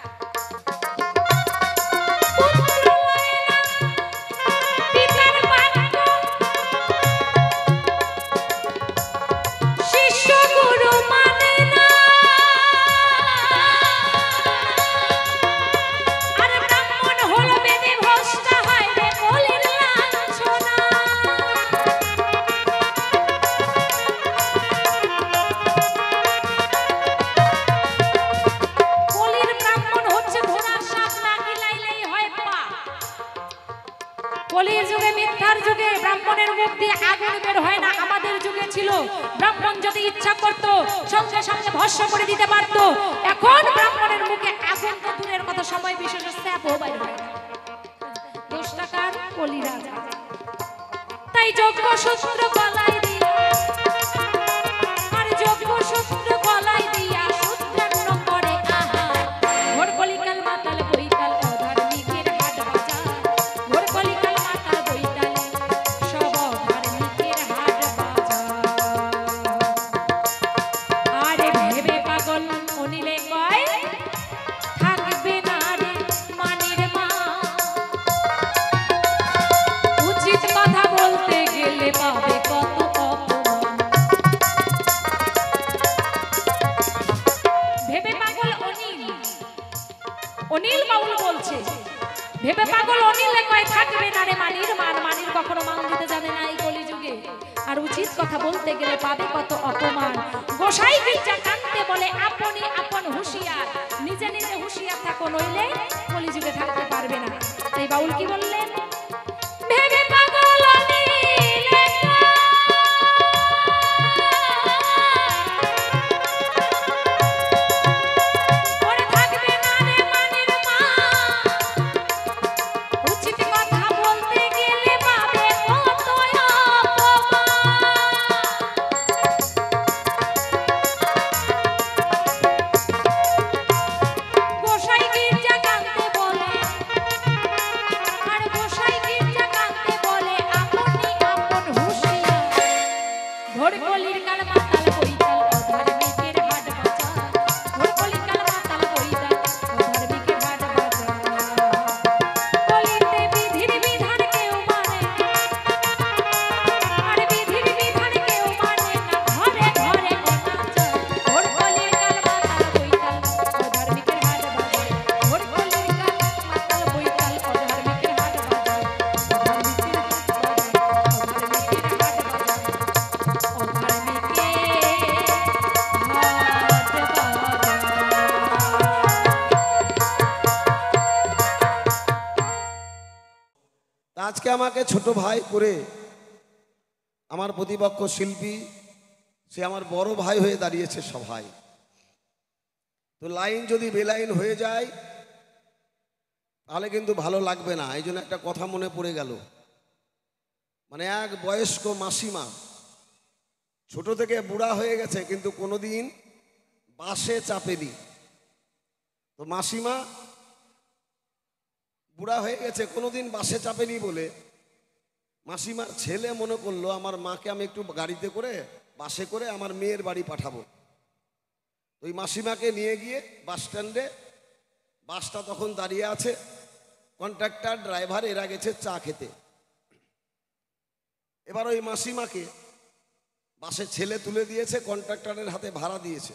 কলির যুগে, মিথ্যার যুগে ব্রাহ্মণের মুখ দিয়ে আগুন বের হয় না। আমাদের যুগে ছিল, ব্রাহ্মণ যদি ইচ্ছা করত সঙ্গে সঙ্গে ভস্ম করে দিতে পারত। এখন ব্রাহ্মণের মুখে আগুন তো দূরের কথা, সময় বিশেষ স্যাপও বাইর হয় না। 10 টাকার কলি রাজা, তাই যোগ্য সূত্র গলায় দিয়া, আর যোগ্য সূত্র গলায় দিয়া সূত্রান্ন করে আহা। ঘোর কলিকাল মাতাল বইতাল, অধার্মিকের হাট বাজার। ঘোর কলিকাল মাতাল বইতাল, সব কয় থাকবে না রে মানির মান, মানির কখনো মান দিতে জানে না এই কলিযুগে। আর উচিত কথা বলতে গেলে পাবে কত অপমান। গোসাই গির্জা কাঁদতে বলে আপনি আপন হুঁশিয়ার, নিজে নিজে হুঁশিয়ার থাকো, নইলে কলিযুগে থাকতে পারবে না। তাই বাউল কি বললেন? ভেবে পাগল নীলে ওরে থাকবে না রে মানির মা, উচিত কথা বলতে গেলে পাবে কত অপমান। গোসাই গির্জা কাঁদতে বলে, আর গোসাই গির্জা কাঁদতে বলে আপনি আপন হুঁশিয়ার। ঘোর কলির কাল মাতাল বইতাল অধার্মিকের হাট বাজার, ঘোর কলির কাল মাতাল বইতাল অধার্মিকের হাট বাজার। কলিতে বিধির বিধান কেউ মানে, আর বিধির বিধান কেউ মানে না, ঘরে ঘরে অনাচার। ঘোর কলির কাল মাতাল বইতাল অধার্মিকের হাট বাজার, ঘোর কলির কাল মাতাল বইতাল অধার্মিকের হাট বাজার। অধার্মিকের হাট বাজার, আজকে আমাকে ছোট ভাই করে আমার প্রতিপক্ষ শিল্পী সে আমার বড় ভাই হয়ে দাঁড়িয়েছে সভায়। তো লাইন যদি বেলাইন হয়ে যায় তাহলে কিন্তু ভালো লাগবে না। এই জন্য একটা কথা মনে পড়ে গেল, মানে এক বয়স্ক মাসিমা ছোট থেকে বুড়া হয়ে গেছে কিন্তু কোনোদিন বাসে চাপেনি। তো মাসিমা বুড়া হয়ে গেছে, কোনোদিন বাসে চাপেনি বলে মাসিমার ছেলে মনে করলো আমার মাকে আমি একটু গাড়িতে করে বাসে করে আমার মেয়ের বাড়ি পাঠাবো। ওই মাসিমাকে নিয়ে গিয়ে বাস স্ট্যান্ডে, বাসটা তখন দাঁড়িয়ে আছে, কন্ট্রাক্টর ড্রাইভার এরা গেছে চা খেতে। এবার ওই মাসিমাকে বাসে ছেলে তুলে দিয়েছে, কন্ট্রাক্টরের হাতে ভাড়া দিয়েছে,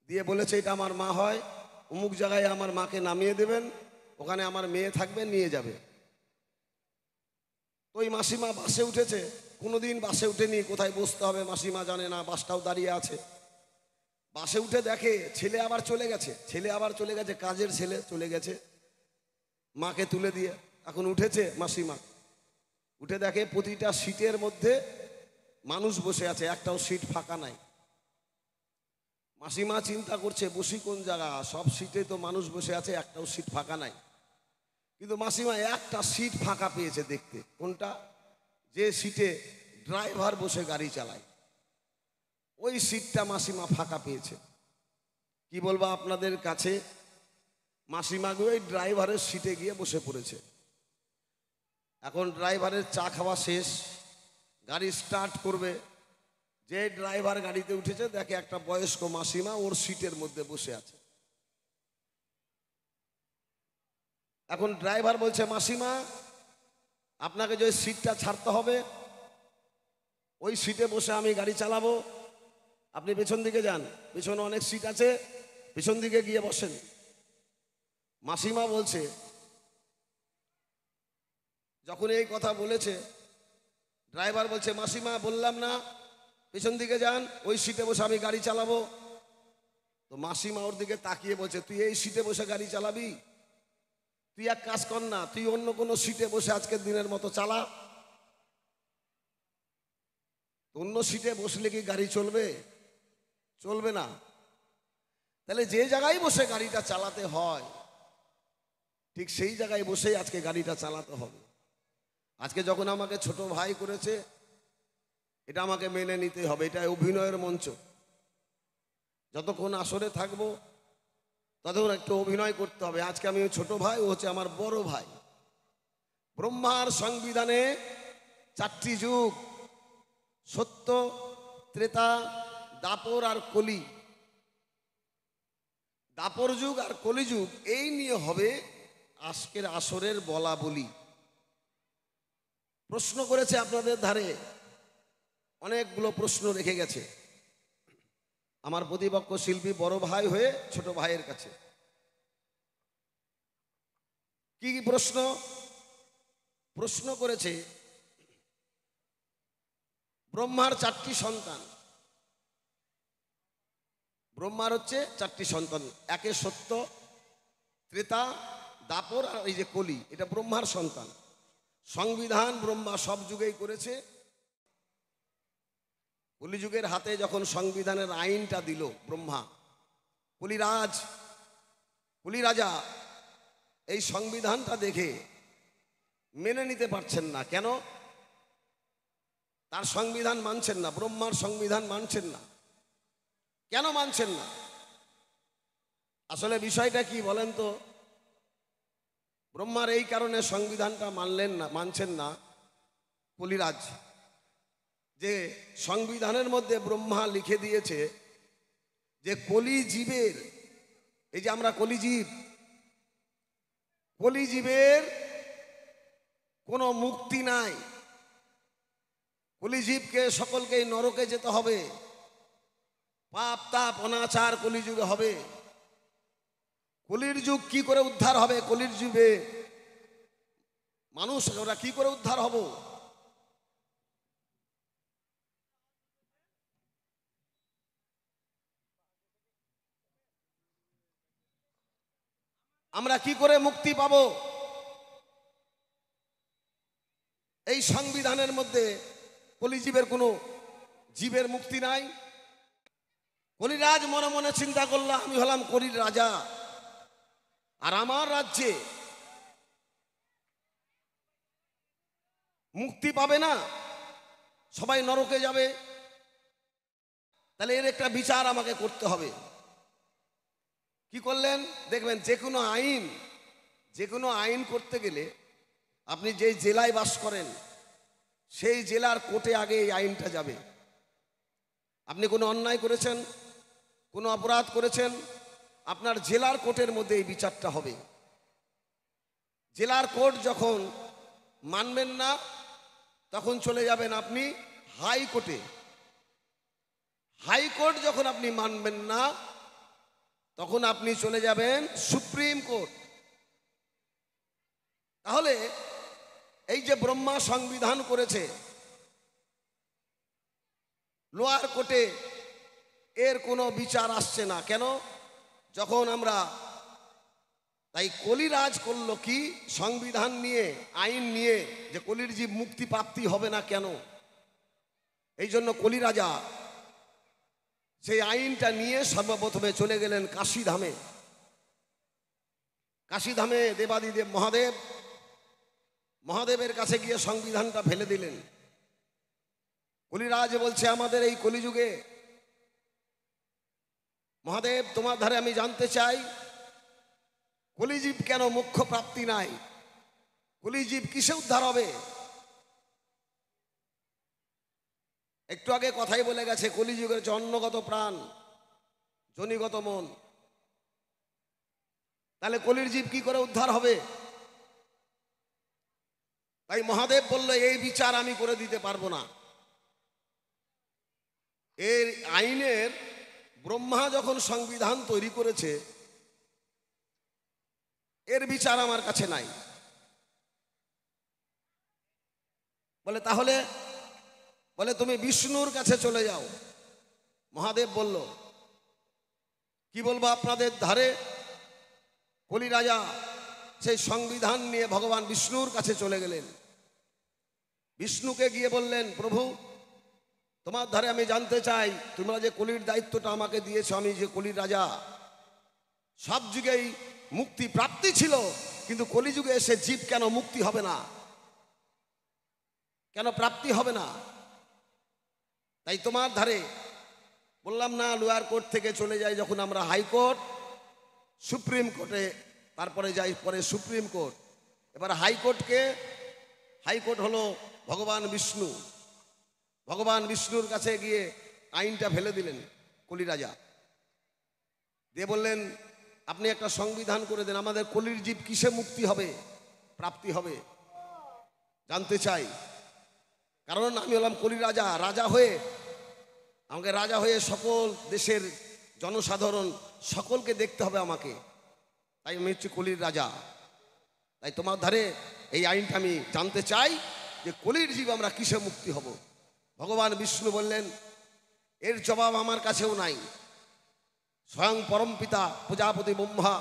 দিয়ে বলেছে এটা আমার মা হয়, অমুক জায়গায় আমার মাকে নামিয়ে দেবেন, ওখানে আমার মেয়ে থাকবে, নিয়ে যাবে। তো ওই মাসিমা বাসে উঠেছে, কোনোদিন বাসে উঠেনি, কোথায় বসতে হবে মাসিমা জানে না, বাসটাও দাঁড়িয়ে আছে। বাসে উঠে দেখে ছেলে আবার চলে গেছে, কাজের ছেলে চলে গেছে মাকে তুলে দিয়ে। এখন উঠেছে মাসিমা, উঠে দেখে প্রতিটা সিটের মধ্যে মানুষ বসে আছে, একটাও সিট ফাঁকা নাই। মাসিমা চিন্তা করছে বসি কোন জায়গা, সব সিটে তো মানুষ বসে আছে, একটাও সিট ফাঁকা নাই। কিন্তু মাসিমা একটা সিট ফাঁকা পেয়েছে দেখতে, কোনটা? যে সিটে ড্রাইভার বসে গাড়ি চালায়, ওই সিটটা মাসিমা ফাঁকা পেয়েছে। কি বলবো আপনাদের কাছে, মাসিমা ওই ড্রাইভারের সিটে গিয়ে বসে পড়েছে। এখন ড্রাইভারের চা খাওয়া শেষ, গাড়ি স্টার্ট করবে, যে ড্রাইভার গাড়িতে উঠেছে দেখে একটা বয়স্ক মাসিমা ওর সিটের মধ্যে বসে আছে। এখন ড্রাইভার বলছে মাসিমা আপনাকে যে সিটটা ছাড়তে হবে, ওই সিটে বসে আমি গাড়ি চালাবো, আপনি পেছন দিকে যান, পেছনে অনেক সিট আছে, পেছন দিকে গিয়ে বসেন। মাসিমা বলছে, যখন এই কথা বলেছে ড্রাইভার বলছে মাসিমা বললাম না পেছন দিকে যান, ওই সিটে বসে আমি গাড়ি চালাবো। তো মাসিমা ওর দিকে তাকিয়ে বলছে তুই এই সিটে বসে গাড়ি চালাবি? তুই এক কাজ কর না, তুই অন্য কোনো সিটে বসে আজকের দিনের মতো চালা। অন্য সিটে বসলে কি গাড়ি চলবে? চলবে না। তাহলে যে জায়গায় বসে গাড়িটা চালাতে হয় ঠিক সেই জায়গায় বসেই আজকে গাড়িটা চালাতে হবে। আজকে যখন আমাকে ছোট ভাই করেছে এটা আমাকে মেনে নিতে হবে, এটা অভিনয়ের মঞ্চ। যতক্ষণ আসরে থাকবো ততক্ষণ একটু অভিনয় করতে হবে। আজকে আমি ছোট ভাই, ও হচ্ছে আমার বড় ভাই। ব্রহ্মার সংবিধানে 4টি যুগ, সত্য, ত্রেতা, দাপর আর কলি। দাপর যুগ আর কলি যুগ এই নিয়ে হবে আজকের আসরের বলা বলি। প্রশ্ন করেছে আপনাদের ধারে, অনেকগুলো প্রশ্ন রেখে গেছে আমার প্রতিপক্ষ শিল্পী বড় ভাই হয়ে ছোট ভাইয়ের কাছে। কি কি প্রশ্ন? প্রশ্ন করেছে, ব্রহ্মার 4টি সন্তান, ব্রহ্মার হচ্ছে 4টি সন্তান, একে সত্য, ত্রেতা, দাপর আর এই যে কলি, এটা ব্রহ্মার সন্তান। সংবিধান ব্রহ্মা সব যুগেই করেছে। কলিযুগের হাতে যখন সংবিধানের আইনটা দিল ব্রহ্মা, কলিরাজা এই সংবিধানটা দেখে মেনে নিতে পারছেন না। কেন? তার সংবিধান মানছেন না, ব্রহ্মার সংবিধান মানছেন না। কেন মানছেন না? আসলে বিষয়টা কি বলেন তো? ব্রহ্মার এই কারণে সংবিধানটা মানছেন না কলিরাজ, যে সংবিধানের মধ্যে ব্রহ্মা লিখে দিয়েছে যে কলিজীবের, এই যে আমরা কলিজীবের কোনো মুক্তি নাই। কলিজীবকে সকলকেই নরকে যেতে হবে, পাপ তাপ অনাচার কলিযুগে হবে। কলির যুগ কি করে উদ্ধার হবে? কলির যুগে মানুষ ওরা কি করে উদ্ধার হব? আমরা কি করে মুক্তি পাব? এই সংবিধানের মধ্যে কলিজীবের কোনো জীবের মুক্তি নাই। কলিরাজ মনে মনে চিন্তা করলো, আমি হলাম কলির রাজা, আর আমার রাজ্যে মুক্তি পাবে না, সবাই নরকে যাবে। তাহলে এর একটা বিচার আমাকে করতে হবে। কি করলেন? দেখবেন যে কোনো আইন করতে গেলে আপনি যেই জেলায় বাস করেন সেই জেলার কোর্টে আগে এই আইনটা যাবে। আপনি কোনো অন্যায় করেছেন, কোনো অপরাধ করেছেন, আপনার জেলার কোর্টের মধ্যে এই বিচারটা হবে। জেলার কোর্ট যখন মানবেন না, তখন চলে যাবেন আপনি হাইকোর্টে। হাইকোর্ট যখন আপনি মানবেন না, তখন আপনি চলে যাবেন সুপ্রিম কোর্ট। তাহলে এই যে ব্রহ্মা সংবিধান করেছে, লোয়ার কোর্টে এর কোনো বিচার আসছে না। কেন? যখন আমরা, তাই কলিরাজ করলো কি, সংবিধান নিয়ে, আইন নিয়ে, যে কলির জীব মুক্তি প্রাপ্তি হবে না কেন। এই জন্য কলিরাজা সেই আইনটা নিয়ে সর্বপ্রথমে চলে গেলেন কাশীধামে। কাশীধামে দেবাদিদেব মহাদেবের কাছে গিয়ে সংবিধানটা ফেলে দিলেন। কলিরাজ বলছে, আমাদের এই কলিযুগে মহাদেব, তোমার ধারে আমি জানতে চাই, কলিজীব কেন মোক্ষ প্রাপ্তি নাই? কলিজীব কিসে উদ্ধার হবে? একটু আগে কথাই বলে গেছে, কলিযুগের জন্মগত প্রাণ, জনিগত মন। তাহলে কলির জীব কি করে উদ্ধার হবে? তাই মহাদেব বলল, এই বিচার আমি করে দিতে পারবো না। এই আইনের ব্রহ্মা যখন সংবিধান তৈরি করেছে, এর বিচার আমার কাছে নাই। বলে তাহলে, বলে তুমি বিষ্ণুর কাছে চলে যাও। মহাদেব বলল, কি বলবো আপনাদের ধারে? কলিরাজা সেই সংবিধান নিয়ে ভগবান বিষ্ণুর কাছে চলে গেলেন। বিষ্ণুকে গিয়ে বললেন, প্রভু, তোমার ধারে আমি জানতে চাই, তোমরা যে কলির দায়িত্বটা আমাকে দিয়েছ, আমি যে কলির রাজা, সব যুগেই মুক্তি প্রাপ্তি ছিল, কিন্তু কলিযুগে এসে জীব কেন মুক্তি হবে না, কেন প্রাপ্তি হবে না? তাই তোমার ধারে বললাম না, লোয়ার কোর্ট থেকে চলে যাই যখন আমরা হাইকোর্ট, সুপ্রিম কোর্টে, তারপরে যাই পরে সুপ্রিম কোর্ট। এবার হাইকোর্ট হলো ভগবান বিষ্ণু। ভগবান বিষ্ণুর কাছে গিয়ে আইনটা ফেলে দিলেন কলিরাজা। দিয়ে বললেন, আপনি একটা সংবিধান করে দেন, আমাদের কলির জীব কিসে মুক্তি হবে, প্রাপ্তি হবে, জানতে চাই। কারণ আমি হলাম কলির রাজা, আমাকে রাজা হয়ে সকল দেশের জনসাধারণ সকলকে দেখতে হবে আমাকে, তাই আমি হচ্ছে কলির রাজা। তাই তোমার ধারে এই আইনটা আমি জানতে চাই যে কলির জীব আমরা কিসে মুক্তি হব। ভগবান বিষ্ণু বললেন, এর জবাব আমার কাছেও নাই। স্বয়ং পরমপিতা প্রজাপতি ব্রহ্মা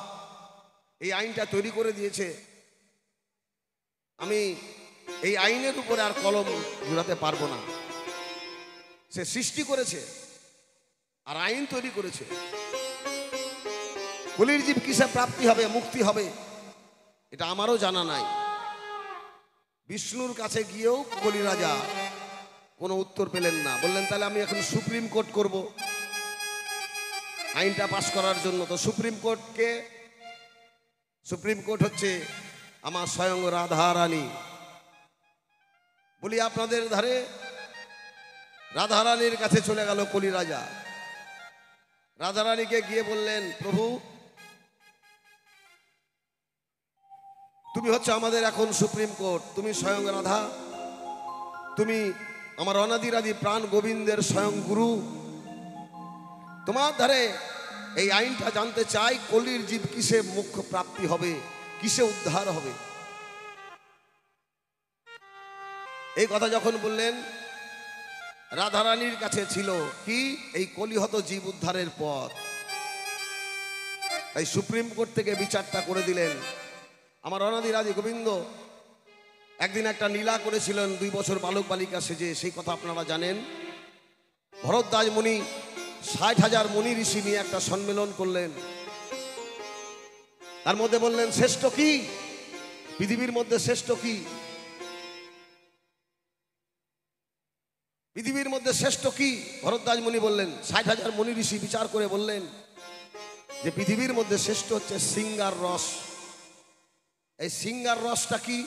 এই আইনটা তৈরি করে দিয়েছে। আমি এই আইনের উপরে আর কলম ঘুরাতে পারবো না। সে সৃষ্টি করেছে আর আইন তৈরি করেছে। কলির জীব কিসে প্রাপ্তি হবে, মুক্তি হবে, এটা আমারও জানা নাই। বিষ্ণুর কাছে গিয়েও কলি রাজা কোনো উত্তর পেলেন না। বললেন, তাহলে আমি এখন সুপ্রিম কোর্ট করব আইনটা পাশ করার জন্য। তো সুপ্রিম কোর্টকে, সুপ্রিম কোর্ট হচ্ছে আমার স্বয়ং রাধা রানী। বলি আপনাদের ধারে রাধা রানীর কাছে চলে গেল কলি রাজা। রাধা রানীকে গিয়ে বললেন, প্রভু তুমি হচ্ছে আমাদের এখন সুপ্রিম কোর্ট, তুমি স্বয়ং রাধা, তুমি আমার অনাদিরাদি প্রাণ গোবিন্দের স্বয়ং গুরু। তোমার ধারে এই আইনটা জানতে চাই, কলির জীব কিসে মুখ্য প্রাপ্তি হবে, কিসে উদ্ধার হবে। এই কথা যখন বললেন, রাধারানীর কাছে ছিল কি, এই কলিহত জীব উদ্ধারের পথ। তাই সুপ্রিম কোর্ট থেকে বিচারটা করে দিলেন। আমার অনাদিরাদি গোবিন্দ একদিন একটা লীলা করেছিলেন 2 বছর বালক বালিকা সেজে, সেই কথা আপনারা জানেন। ভরদ্বাজ মুনি 60,000 মুনি ঋষি নিয়ে একটা সম্মেলন করলেন। তার মধ্যে বললেন, শ্রেষ্ঠ কি পৃথিবীর মধ্যে, শ্রেষ্ঠ কি পৃথিবীর মধ্যে শ্রেষ্ঠ কি? ভরদ্বাজ মুনি বললেন, 60,000 মুনি ঋষি বিচার করে বললেন যে পৃথিবীর মধ্যে শ্রেষ্ঠ হচ্ছে সিঙ্গার রস। এই সিঙ্গার রসটা কি?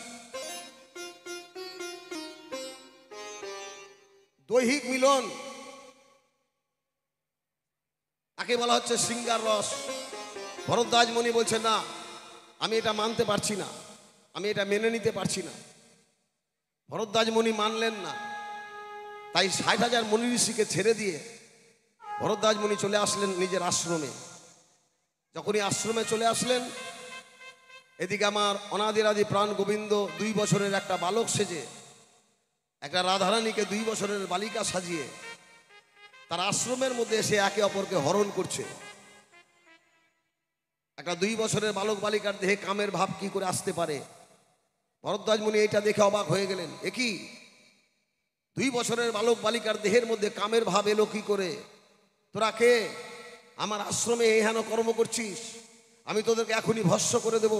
দৈহিক মিলন, তাকে বলা হচ্ছে সিঙ্গার রস। ভরদ্বাজ মুনি বলছে, না আমি এটা মানতে পারছি না, আমি এটা মেনে নিতে পারছি না। ভরদ্বাজ মুনি মানলেন না। তাই 60,000 মুনি ঋষিকে ছেড়ে দিয়ে ভরদ্বাজ মুনি চলে আসলেন নিজের আশ্রমে। যখনই আশ্রমে চলে আসলেন, এদিকে আমার অনাদিরাদি প্রাণ গোবিন্দ 2 বছরের একটা বালক সেজে, একটা রাধারানীকে 2 বছরের বালিকা সাজিয়ে তার আশ্রমের মধ্যে এসে একে অপরকে হরণ করছে। একটা 2 বছরের বালক বালিকার দেহে কামের ভাব কি করে আসতে পারে? ভরদ্বাজ মুনি এটা দেখে অবাক হয়ে গেলেন। এ কি, 2 বছরের বালক বালিকার দেহের মধ্যে কামের ভাব এলো কি করে? তোরা কে? আমার আশ্রমে এই হেন কর্ম করছিস, আমি তোদেরকে এখনই ভস্ম করে দেব।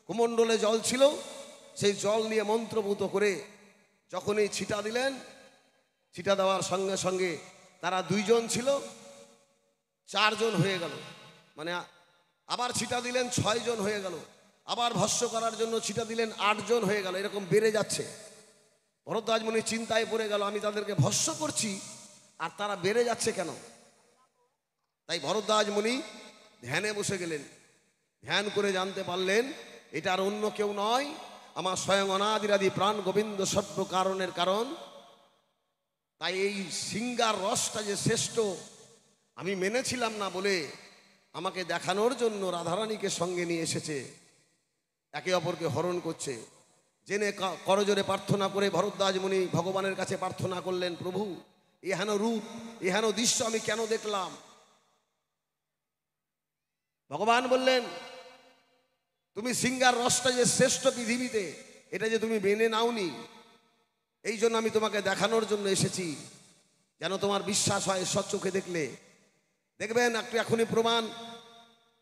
কুমণ্ডলে জল ছিল, সেই জল নিয়ে মন্ত্রভূত করে যখনই ছিটা দিলেন, ছিটা দেওয়ার সঙ্গে সঙ্গে তারা 2 জন ছিল 4 জন হয়ে গেল। মানে আবার ছিটা দিলেন 6 জন হয়ে গেল, আবার ভস্ম করার জন্য ছিটা দিলেন 8 জন হয়ে গেল। এরকম বেড়ে যাচ্ছে। ভরদ্বাজ মুনি চিন্তায় পড়ে গেল, আমি তাদেরকে ভস্ম করছি আর তারা বেড়ে যাচ্ছে কেন? তাই ভরদ্বাজ মুনি ধ্যানে বসে গেলেন। ধ্যান করে জানতে পারলেন এটা আর অন্য কেউ নয়, আমার স্বয়ং অনাদিরাদি প্রাণ গোবিন্দ সর্ব কারণের কারণ। তাই এই সিঙ্গার রসটা যে শ্রেষ্ঠ আমি মেনেছিলাম না বলে আমাকে দেখানোর জন্য রাধারানীকে সঙ্গে নিয়ে এসেছে, একে অপরকে হরণ করছে। জেনে করজোরে প্রার্থনা করে ভরদ্বাজ মুনি ভগবানের কাছে প্রার্থনা করলেন, প্রভু এহেন রূপ, এহেন দৃশ্য আমি কেন দেখলাম? ভগবান বললেন, তুমি সিঙ্গার রসটা যে শ্রেষ্ঠ পৃথিবীতে, এটা যে তুমি মেনে নাওনি, এই জন্য আমি তোমাকে দেখানোর জন্য এসেছি, যেন তোমার বিশ্বাস হয় সচক্ষে দেখলে। দেখবেন একটু এখনই প্রমাণ,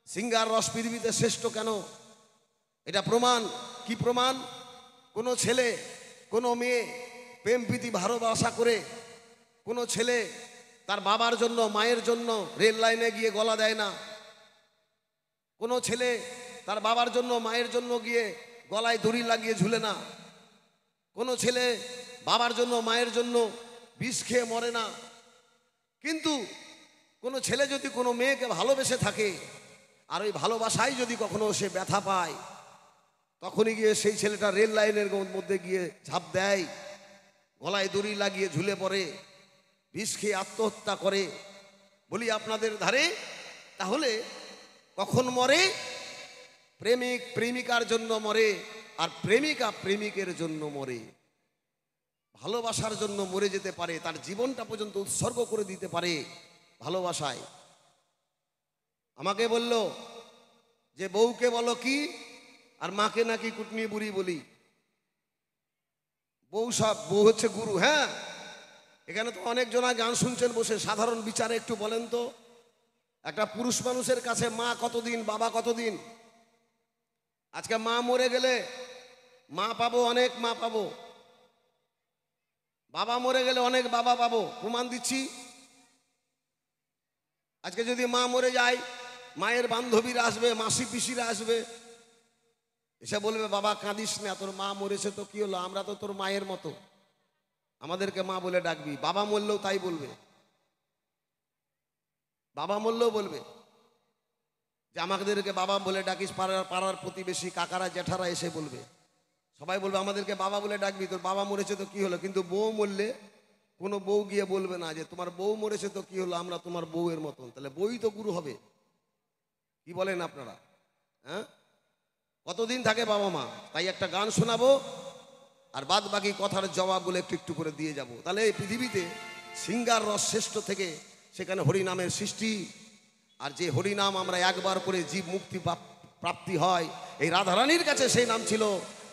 সিঙ্গার রস পৃথিবীতে শ্রেষ্ঠ কেন, এটা প্রমাণ। কি প্রমাণ? কোনো ছেলে কোনো মেয়ে প্রেম প্রীতি ভালোবাসা করে, কোনো ছেলে তার বাবার জন্য মায়ের জন্য রেল লাইনে গিয়ে গলা দেয় না, কোনো ছেলে তার বাবার জন্য মায়ের জন্য গিয়ে গলায় দড়ি লাগিয়ে ঝুলে না, কোনো ছেলে বাবার জন্য মায়ের জন্য বিষ খেয়ে মরে না। কিন্তু কোনো ছেলে যদি কোনো মেয়েকে ভালোবেসে থাকে আর ওই ভালোবাসায় যদি কখনো সে ব্যথা পায়, তখনই গিয়ে সেই ছেলেটা রেল লাইনের মধ্যে গিয়ে ঝাঁপ দেয়, গলায় দড়ি লাগিয়ে ঝুলে পড়ে, বিষ খেয়ে আত্মহত্যা করে। বলি আপনাদের ধারে তাহলে কখন মরে? প্রেমিক প্রেমিকার জন্য মরে, আর প্রেমিকা প্রেমিকের জন্য মরে, ভালোবাসার জন্য মরে যেতে পারে, তার জীবনটা পর্যন্ত উৎসর্গ করে দিতে পারে ভালোবাসায়। আমাকে বলল যে বউকে বলো কি, আর মাকে নাকি কুটনি বুড়ি বলি। বউ হচ্ছে গুরু। হ্যাঁ, এখানে তো অনেক জনা গান শুনছেন বসে, সাধারণ বিচারে একটু বলেন তো, একটা পুরুষ মানুষের কাছে মা কতদিন, বাবা কতদিন? আজকে মা মরে গেলে মা পাবো, অনেক মা পাবো। বাবা মরে গেলে অনেক বাবা পাবো, প্রমাণ দিচ্ছি। আজকে যদি মা মরে যায়, মায়ের বান্ধবীরা আসবে, মাসি পিসিরা আসবে, এসে বলবে বাবা কাঁদিস না, তোর মা মরেছে তো কি হলো, আমরা তো তোর মায়ের মতো, আমাদেরকে মা বলে ডাকবি। বাবা মরলেও তাই বলবে, বাবা মরলেও বলবে যে আমাদেরকে বাবা বলে ডাকিস। পাড়ার প্রতিবেশী কাকারা জ্যাঠারা এসে বলবে, সবাই বলবে আমাদেরকে বাবা বলে ডাকবি, তোর বাবা মরেছে তো কি হলো। কিন্তু বউ মরলে কোনো বউ গিয়ে বলবে না যে তোমার বউ মরেছে তো কি হলো, আমরা তোমার বউয়ের মতন। তাহলে বউই তো গুরু হবে। কি বলেন আপনারা? হ্যাঁ, কতদিন থাকে বাবা মা? তাই একটা গান শোনাবো, আর বাদ বাকি কথার জবাবগুলো একটু একটু করে দিয়ে যাব। তাহলে এই পৃথিবীতে সিঙ্গার রস শ্রেষ্ঠ থেকে সেখানে হরিনামের সৃষ্টি, আর যে হরিনাম আমরা একবার করে জীব মুক্তি প্রাপ্তি হয়, এই রাধারানীর কাছে সেই নাম ছিল।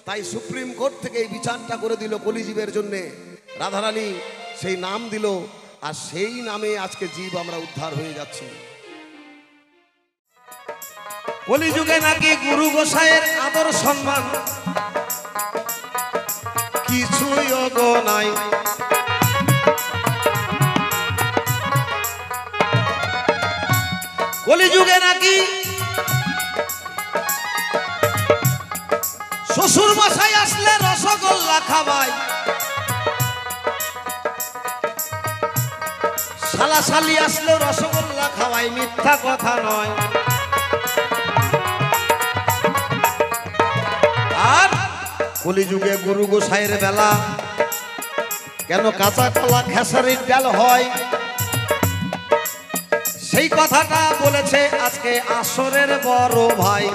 তাই সুপ্রিম কোর্ট থেকে এই বিচারটা করে দিল কলিজীবের জন্যে, রাধারানী সেই নাম দিল, আর সেই নামে আজকে জীব আমরা উদ্ধার হয়ে যাচ্ছি। কলিযুগে নাকি গুরু গোসাইয়ের আদর সম্মান কিছুই গো নাই। কলিযুগে নাকি শ্বশুর মশাই আসলে রসগোল্লা খাওয়ায়, শালা শালি আসলে রসগোল্লা খাওয়ায়, মিথ্যা কথা নয়। আর কলিযুগে গুরু গোসাইয়ের বেলা কেন কাঁচা কলা খেসারির ডাল হয়, সেই কথাটা বলেছে আজকে আসরের বড় ভাই।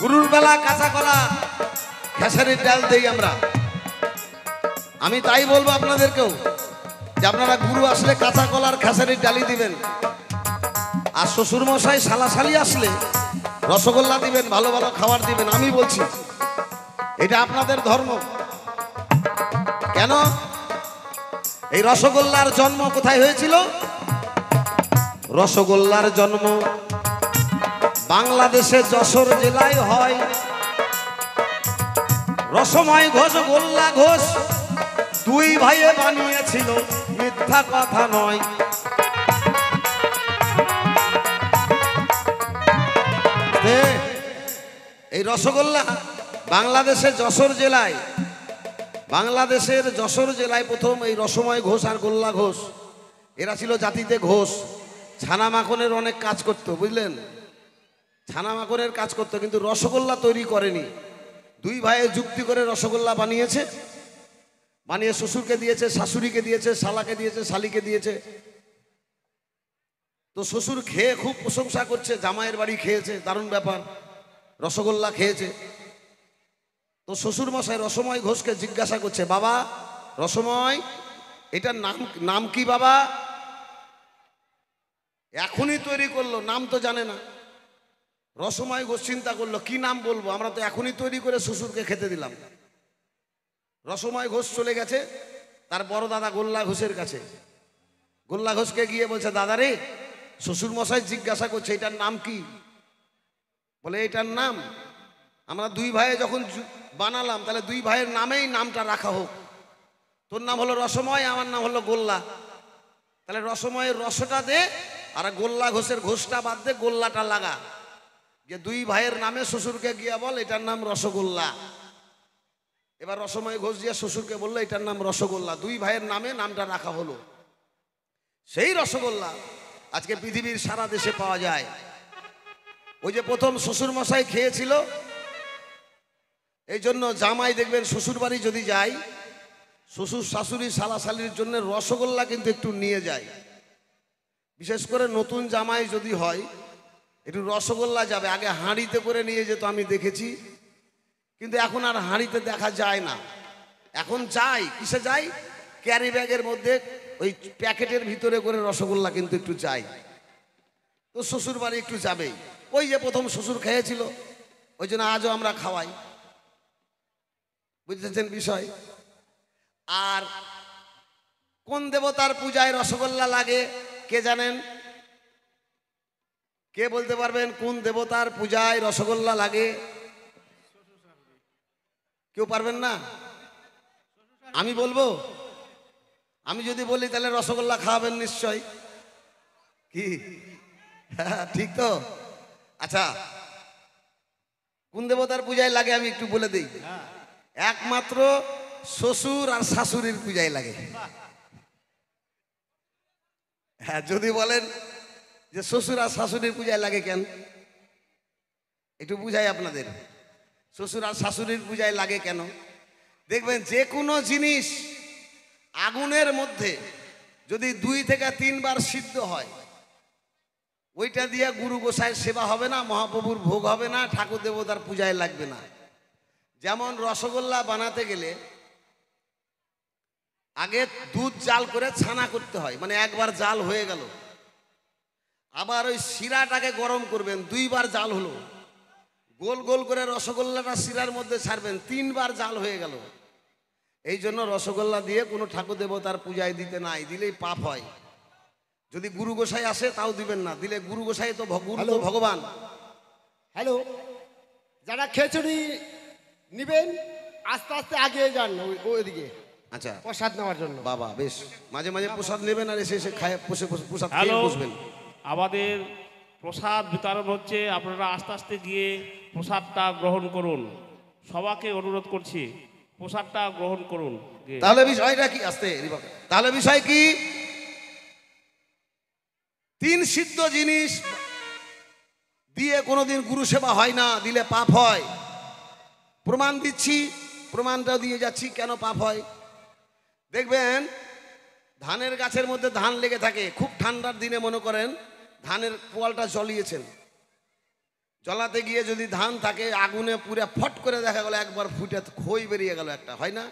গুরুর বেলা কাঁচা কলা খেসারির ডাল দেই আমরা। আমি তাই বলবো আপনাদেরকেও যে আপনারা গুরু আসলে কাঁচা কলার খেসারির ডালি দিবেন, আর শ্বশুর মশাই শালাশালি আসলে রসগোল্লা দিবেন, ভালো ভালো খাবার দিবেন। আমি বলছি এটা আপনাদের ধর্ম। কেন? এই রসগোল্লার জন্ম কোথায় হয়েছিল? রসগোল্লার জন্ম বাংলাদেশে যশোর জেলায় হয়। রসময় ঘোষ, গোল্লা ঘোষ দুই ভাইয়ে বানিয়েছিল, মিথ্যা কথা নয়। এই রসগোল্লা বাংলাদেশের যশোর জেলায়, বাংলাদেশের যশোর জেলায় প্রথম এই রসময় ঘোষ আর গোল্লা ঘোষ, এরা ছিল জাতিতে ঘোষ। ছানা মাখনের অনেক কাজ করতো, বুঝলেন, ছানা মাখনের কাজ করতো, কিন্তু রসগোল্লা তৈরি করেনি। দুই ভাইয়ে যুক্তি করে রসগোল্লা বানিয়েছে, বানিয়ে শ্বশুরকে দিয়েছে, শাশুড়িকে দিয়েছে, শালাকে দিয়েছে, শালিকে দিয়েছে। তো শ্বশুর খেয়ে খুব প্রশংসা করছে, জামাইয়ের বাড়ি খেয়েছে, দারুণ ব্যাপার, রসগোল্লা খেয়েছে। তো শ্বশুর মশাই রসময় ঘোষকে জিজ্ঞাসা করছে, বাবা রসময়, এটার নাম কি বাবা? এখনই তৈরি করলো, নাম তো জানে না। রসময় ঘোষ চিন্তা করলো কি নাম বলবো, আমরা তো এখনই তৈরি করে শ্বশুরকে খেতে দিলাম। রসময় ঘোষ চলে গেছে তার বড় দাদা গোল্লা ঘোষের কাছে। গোল্লা ঘোষকে গিয়ে বলছে, দাদা রে, শ্বশুর মশাই জিজ্ঞাসা করছে এটার নাম কি? বলে এটার নাম আমরা দুই ভাইয়ে যখন বানালাম, তাহলে দুই ভাইয়ের নামেই নামটা রাখা হোক। তোর নাম হলো রসময়, আমার নাম হলো গোল্লা, তাহলে রসময়ের রসটা দে, আর গোল্লা ঘোষের ঘোষটা বাদ দে, গোল্লাটা লাগা। যে দুই ভাইয়ের নামে শ্বশুরকে গিয়া বল এটার নাম রসগোল্লা। এবার রসময় ঘোষ দিয়ে শ্বশুরকে বললো এটার নাম রসগোল্লা, দুই ভাইয়ের নামে নামটা রাখা হলো। সেই রসগোল্লা আজকে পৃথিবীর সারা দেশে পাওয়া যায়। ওই যে প্রথম শ্বশুর মশাই খেয়েছিল, এই জন্য জামাই দেখবেন শ্বশুর বাড়ি যদি যায়, শ্বশুর শাশুড়ি শালাশালির জন্য রসগোল্লা কিন্তু একটু নিয়ে যায়। বিশেষ করে নতুন জামাই যদি হয় একটু রসগোল্লা যাবে, আগে হাঁড়িতে করে নিয়ে যেত আমি দেখেছি, কিন্তু এখন আর হাঁড়িতে দেখা যায় না। এখন যাই কিসে যাই, ক্যারি ব্যাগের মধ্যে ওই প্যাকেটের ভিতরে করে রসগোল্লা কিন্তু একটু যাই। তো শ্বশুর বাড়ি একটু যাবেই, ওই যে প্রথম শ্বশুর খেয়েছিল ওই জন্য আজও আমরা খাওয়াই, বুঝতেছেন বিষয়। আর কোন দেবতার পূজায় রসগোল্লা লাগে কে জানেন? কে বলতে পারবেন কোন দেবতার পূজায় রসগোল্লা লাগে? কেউ পারবেন না? আমি বলবো? আমি যদি বলি তাহলে রসগোল্লা খাওয়াবেন নিশ্চয়, কি? ঠিক তো? আচ্ছা, কোন দেবতার পূজায় লাগে আমি একটু বলে দিই। একমাত্র শ্বশুর আর শাশুড়ির পূজায় লাগে। হ্যাঁ, যদি বলেন যে শ্বশুর আর শাশুড়ির পূজায় লাগে কেন, একটু বুঝাই আপনাদের। শ্বশুর আর শাশুড়ির পূজায় লাগে কেন? দেখবেন যে কোনো জিনিস আগুনের মধ্যে যদি 2 থেকে 3 বার সিদ্ধ হয়, ওইটা দিয়ে গুরু গোসাইয়ের সেবা হবে না, মহাপ্রভুর ভোগ হবে না, ঠাকুর দেবতার পূজায় লাগবে না। যেমন রসগোল্লা বানাতে গেলে আগে দুধ জাল করে ছানা করতে হয়, মানে একবার জাল হয়ে গেল, আবার ওই শিরাটাকে গরম করবেন, 2 বার জাল হলো, গোল গোল করে রসগোল্লাটা শিরার মধ্যে ছাড়বেন, 3 বার জাল হয়ে গেল। এই জন্য রসগোল্লা দিয়ে কোনো ঠাকুর দেবতার পূজায় দিতে নাই, দিলেই পাপ হয়। যদি গুরু গোসাই আসে তাও দিবেন না, দিলে গুরু গোসাই তো ভগবান। হ্যালো, যারা খিচুড়ি নিবেন আস্তে আস্তে আগিয়ে যান ওইদিকে, আচ্ছা প্রসাদ নেওয়ার জন্য। বাবা বেশ, মাঝে মাঝে প্রসাদ নেবেন আর এসে এসে খায় প্রসাদ হ্যালো, খেয়ে বসবেন। আমাদের প্রসাদ বিতরণ হচ্ছে, আপনারা আস্তে আস্তে গিয়ে প্রসাদটা গ্রহণ করুন। সবাইকে অনুরোধ করছি, প্রসাদটা গ্রহণ করুন। তাহলে বিষয়টা কি? আসতে, তাহলে বিষয় কি? 3 সিদ্ধ জিনিস দিয়ে কোনোদিন গুরু সেবা হয় না, দিলে পাপ হয়। প্রমাণ দিচ্ছি, প্রমাণটাও দিয়ে যাচ্ছি কেন পাপ হয়। দেখবেন ধানের গাছের মধ্যে ধান লেগে থাকে, খুব ঠান্ডার দিনে মনে করেন ধানের পোয়ালটা জ্বলিয়েছেন, জ্বলাতে গিয়ে যদি ধান থাকে আগুনে পুরে ফট করে দেখা গেল একবার ফুটে খই বেরিয়ে গেল একটা, হয় না?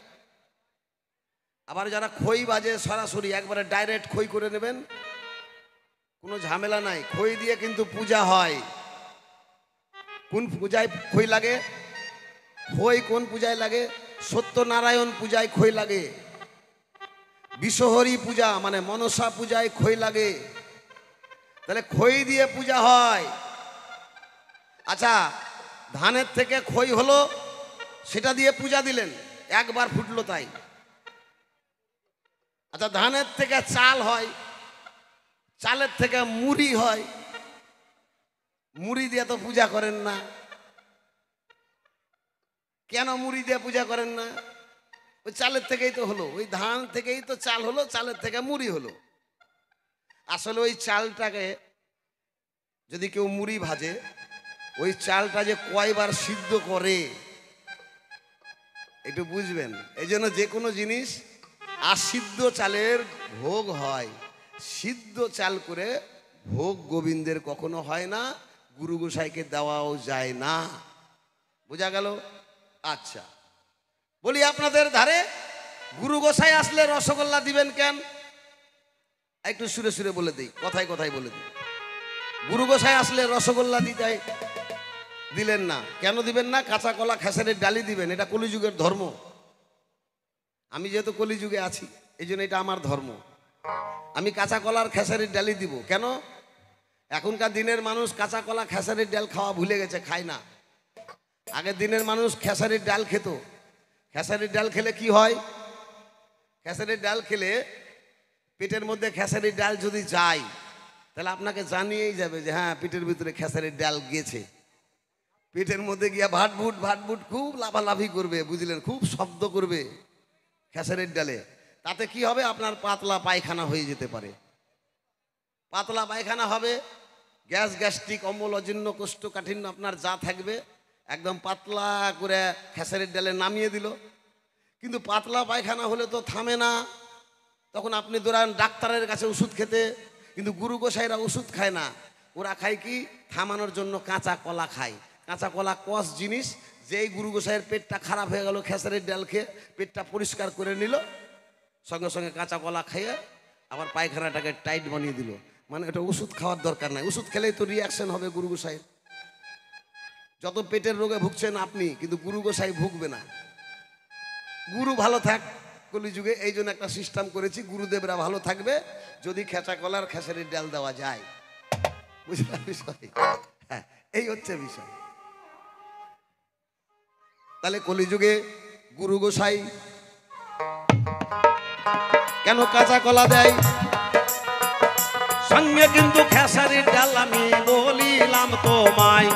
আবার যারা খই বাজে সরাসরি একবারে ডাইরেক্ট খই করে নেবেন, কোনো ঝামেলা নাই, খই দিয়ে কিন্তু পূজা হয়। কোন পূজায় খই লাগে? খই কোন পূজায় লাগে? সত্যনারায়ণ পূজায় খই লাগে, বিশ্বহরি পূজা মানে মনসা পূজায় খই লাগে, তাহলে খই দিয়ে পূজা হয়। আচ্ছা, ধানের থেকে খই হলো, সেটা দিয়ে পূজা দিলেন, একবার ফুটলো তাই। আচ্ছা, ধানের থেকে চাল হয়, চালের থেকে মুড়ি হয়, মুড়ি দিয়ে তো পূজা করেন না। কেন মুড়ি দিয়ে পূজা করেন না? ওই চালের থেকেই তো হলো, ওই ধান থেকেই তো চাল হলো, চালের থেকে মুড়ি হলো। আসলে ওই চালটাকে যদি কেউ মুড়ি ভাজে, ওই চালটা যে কয়বার সিদ্ধ করে একটু বুঝবেন। এই জন্য যে কোনো জিনিস আসিদ্ধ চালের ভোগ হয়, সিদ্ধ চাল করে ভোগ গোবিন্দের কখনো হয় না, গুরু গোসাইকে দেওয়াও যায় না। বোঝা গেল? আচ্ছা, বলি আপনাদের ধারে গুরু গোসাই আসলে রসগোল্লা দিবেন কেন? একটু সুরে সুরে বলে দিই, কথায় কথায় বলে দিই। গুরু গোসাই আসলে রসগোল্লা দিলেন না কেন? দিবেন না, কাঁচা কলা খেসারির ডালি দিবেন, এটা কলিযুগের ধর্ম। আমি যেহেতু কলিযুগে আছি এই জন্য এটা আমার ধর্ম। আমি কাঁচা কলার খেসারির ডালি দিব কেন? এখনকার দিনের মানুষ কাঁচা কলা খেসারির ডাল খাওয়া ভুলে গেছে, খায় না। আগের দিনের মানুষ খেসারির ডাল খেত। খেসারির ডাল খেলে কি হয়? খেসারির ডাল খেলে পেটের মধ্যে খেসারির ডাল যদি যায় তাহলে আপনাকে জানিয়েই যাবে যে হ্যাঁ পেটের ভিতরে খেসারির ডাল গেছে। পেটের মধ্যে গিয়া ভাটভুট ভাটভুট খুব লাফালাফি করবে, বুঝলেন, খুব শব্দ করবে খেসারির ডালে। তাতে কি হবে? আপনার পাতলা পায়খানা হয়ে যেতে পারে। পাতলা পায়খানা হবে, গ্যাস্ট্রিক, অম্ল, অজীর্ণ, কোষ্ঠকাঠিন্য আপনার যা থাকবে একদম পাতলা করে খেসারির ডালে নামিয়ে দিল। কিন্তু পাতলা পায়খানা হলে তো থামে না, তখন আপনি দৌড়ান ডাক্তারের কাছে ওষুধ খেতে, কিন্তু গুরু গোসাইরা ওষুধ খায় না, ওরা খায় কি থামানোর জন্য কাঁচা কলা খায়। কাঁচা কলা কস জিনিস, যেই গুরু গোসাইয়ের পেটটা খারাপ হয়ে গেল খেসারির ডাল খেয়ে পেটটা পরিষ্কার করে নিল, সঙ্গে সঙ্গে কাঁচা কলা খেয়ে আবার পায়খানাটাকে টাইট বানিয়ে দিল। মানে এটা ওষুধ খাওয়ার দরকার নাই, ওষুধ খেলেই তো রিয়াকশন হবে গুরু গোসাইয়ের। যত পেটের রোগে ভুগছেন আপনি, কিন্তু গুরু গোসাই ভুগবে না। গুরু ভালো থাক কলিযুগে, এই জন্য একটা সিস্টেম করেছি, গুরুদেবরা ভালো থাকবে যদি খেঁচা কলার খেসারির ডাল দেওয়া যায়। বুঝলাম বিষয়? হ্যাঁ, এই হচ্ছে বিষয়। তাহলে কলিযুগে গুরু গোসাই কেন কাঁচা কলা দেয়? সঙ্গে কিন্তু খেসারির ডাল আমি বলিলাম তোমায়।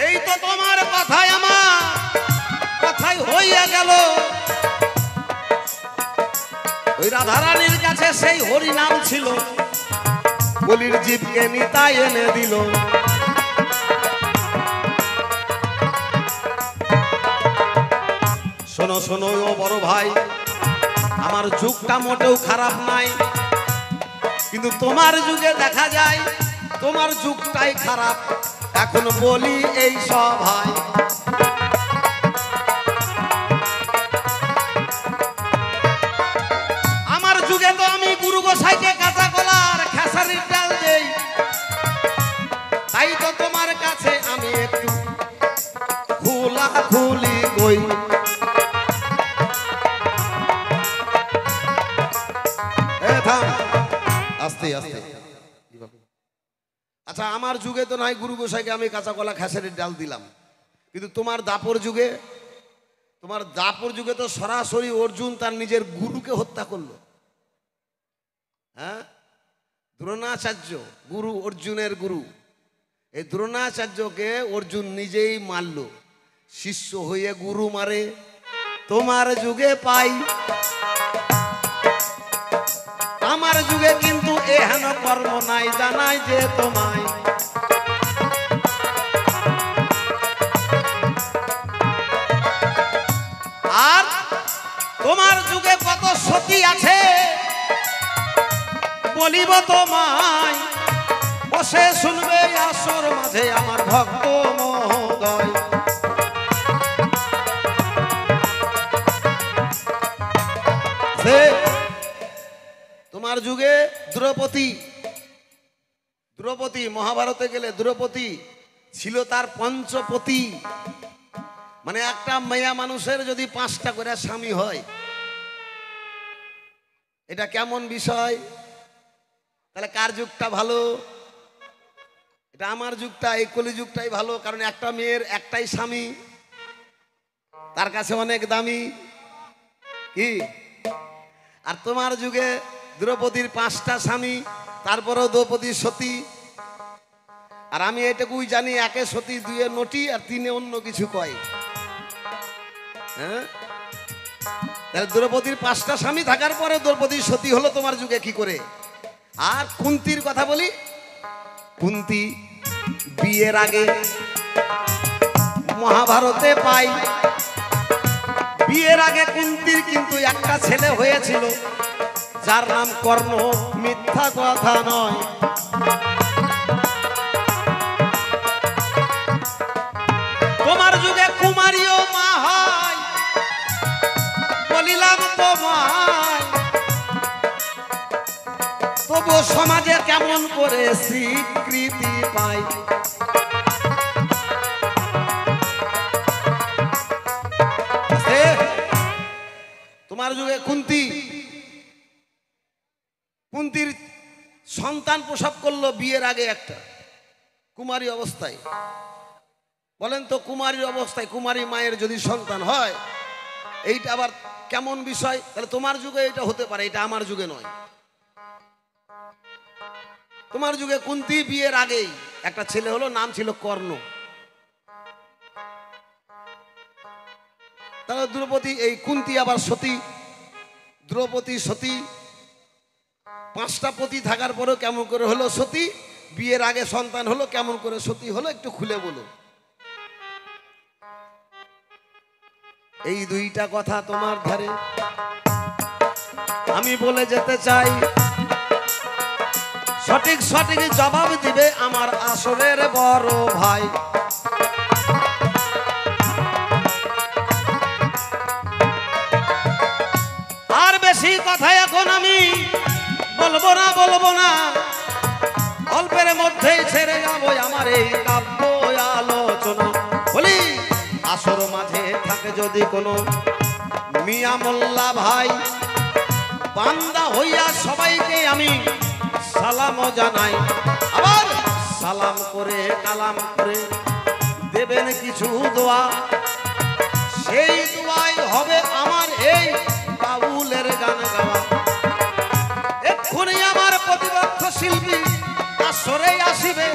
এই তো তোমার কথায় আমার কথাই হইয়া গেল, ওই রাধারানীর কাছে সেই হরি নাম ছিল, বলির জীবকে নিতাই এনে দিল। শোনো শোনো ও বড় ভাই, আমার যুগটা মোটেও খারাপ নাই, কিন্তু তোমার যুগে দেখা যায় তোমার যুগটাই খারাপ। এখন বলি এই সভায়, আমার যুগে তো আমি গুরু গোসাইকে কাঁচা কলা আর খেসারির ডাল দেই, তাই তো তোমার কাছে আমি একটু খোলা খুলি কই। আস্তে আস্তে। আচ্ছা, আমার যুগে তো নয় গুরু গোসাইকে আমি কাঁচা কলা খেসারির ডাল দিলাম, কিন্তু তোমার দাপর যুগে তো সরাসরি অর্জুন তার নিজের গুরুকে হত্যা করলো। হ্যাঁ, দ্রোণাচার্য গুরু, অর্জুনের গুরু, এই দ্রোণাচার্যকে অর্জুন নিজেই মারল। শিষ্য হয়ে গুরু মারে, তোমার যুগে পাই। আমার যুগে কিন্তু এহেন কর্ম নাই, জানাই যে তোমায়। আর তোমার যুগে কত সতী আছে বলিব তোমায়, বসে শুনবে আসর মাঝে আমার ভক্ত মহোদয়। তোমার যুগে দ্রৌপদী মহাভারতে গেলে দ্রৌপদী ছিল তার পঞ্চপতি। মানে একটা মেয়া মানুষের যদি 5টা করে স্বামী হয়, এটা কেমন বিষয়? তাহলে কার যুগটা ভালো? এটা আমার যুগটা, এই কলিযুগটাই ভালো, কারণ একটা মেয়ের একটাই স্বামী, তার কাছে অনেক দামি কি। আর তোমার যুগে দ্রৌপদীর 5টা স্বামী, তারপরেও দ্রৌপদী সতী। আর আমি এটুকুই জানি, 1 সতী, 2 নটি, আর 3 অন্য কিছু কয়। হ্যাঁ, তাহলে দ্রৌপদীর 5টা স্বামী থাকার পরে দ্রৌপদী সতী হলো তোমার যুগে কি করে? আর কুন্তির কথা বলি, কুন্তি বিয়ের আগে মহাভারতে পাই, বিয়ের আগে কুন্তির কিন্তু একটা ছেলে হয়েছিল, যার নাম কর্ণ, মিথ্যা কথা নয়। তোমার যুগে কুমারীও মা হয়, বলিলাম তোমায়, তবু সমাজে কেমন করে স্বীকৃতি পাই। তোমার যুগে কুন্তির সন্তান প্রসব করলো বিয়ের আগে একটা কুমারী অবস্থায়। বলেন তো, কুমারী অবস্থায় কুমারী মায়ের যদি সন্তান হয়, এইটা আবার কেমন বিষয়? তাহলে তোমার যুগে এটা হতে পারে, এটা আমার যুগে নয়। তোমার যুগে কুন্তি বিয়ের আগেই একটা ছেলে হলো, নাম ছিল কর্ণ। তাহলে দ্রৌপদী, এই কুন্তি আবার সতী, দ্রৌপদী সতী, 5টা পতি থাকার পরেও কেমন করে হলো সতী? বিয়ের আগে সন্তান হলো, কেমন করে সতী হলো একটু খুলে বলো। এই দুইটা কথা তোমার ধারে আমি বলে যেতে চাই, সঠিক সঠিক জবাব দিবে আমার আসরের বড় ভাই। আর বেশি কথা এখন আমি বলবো না, অল্পের মধ্যেই ছেড়ে যাবো আমার এই কাব্য আলোচনা। বলি আসর মাঝে থাকে যদি কোনো মিয়া মোল্লা ভাই, বান্দা হইয়া সবাইকে আমি সালাম জানাই। আবার সালাম করে কালাম করে দেবেন কিছু দোয়া, সেই দোয়াই হবে আমার এই বাউলের গান গাওয়া। এক্ষুনি আমার প্রতিপক্ষ শিল্পী আসরে আসিবে,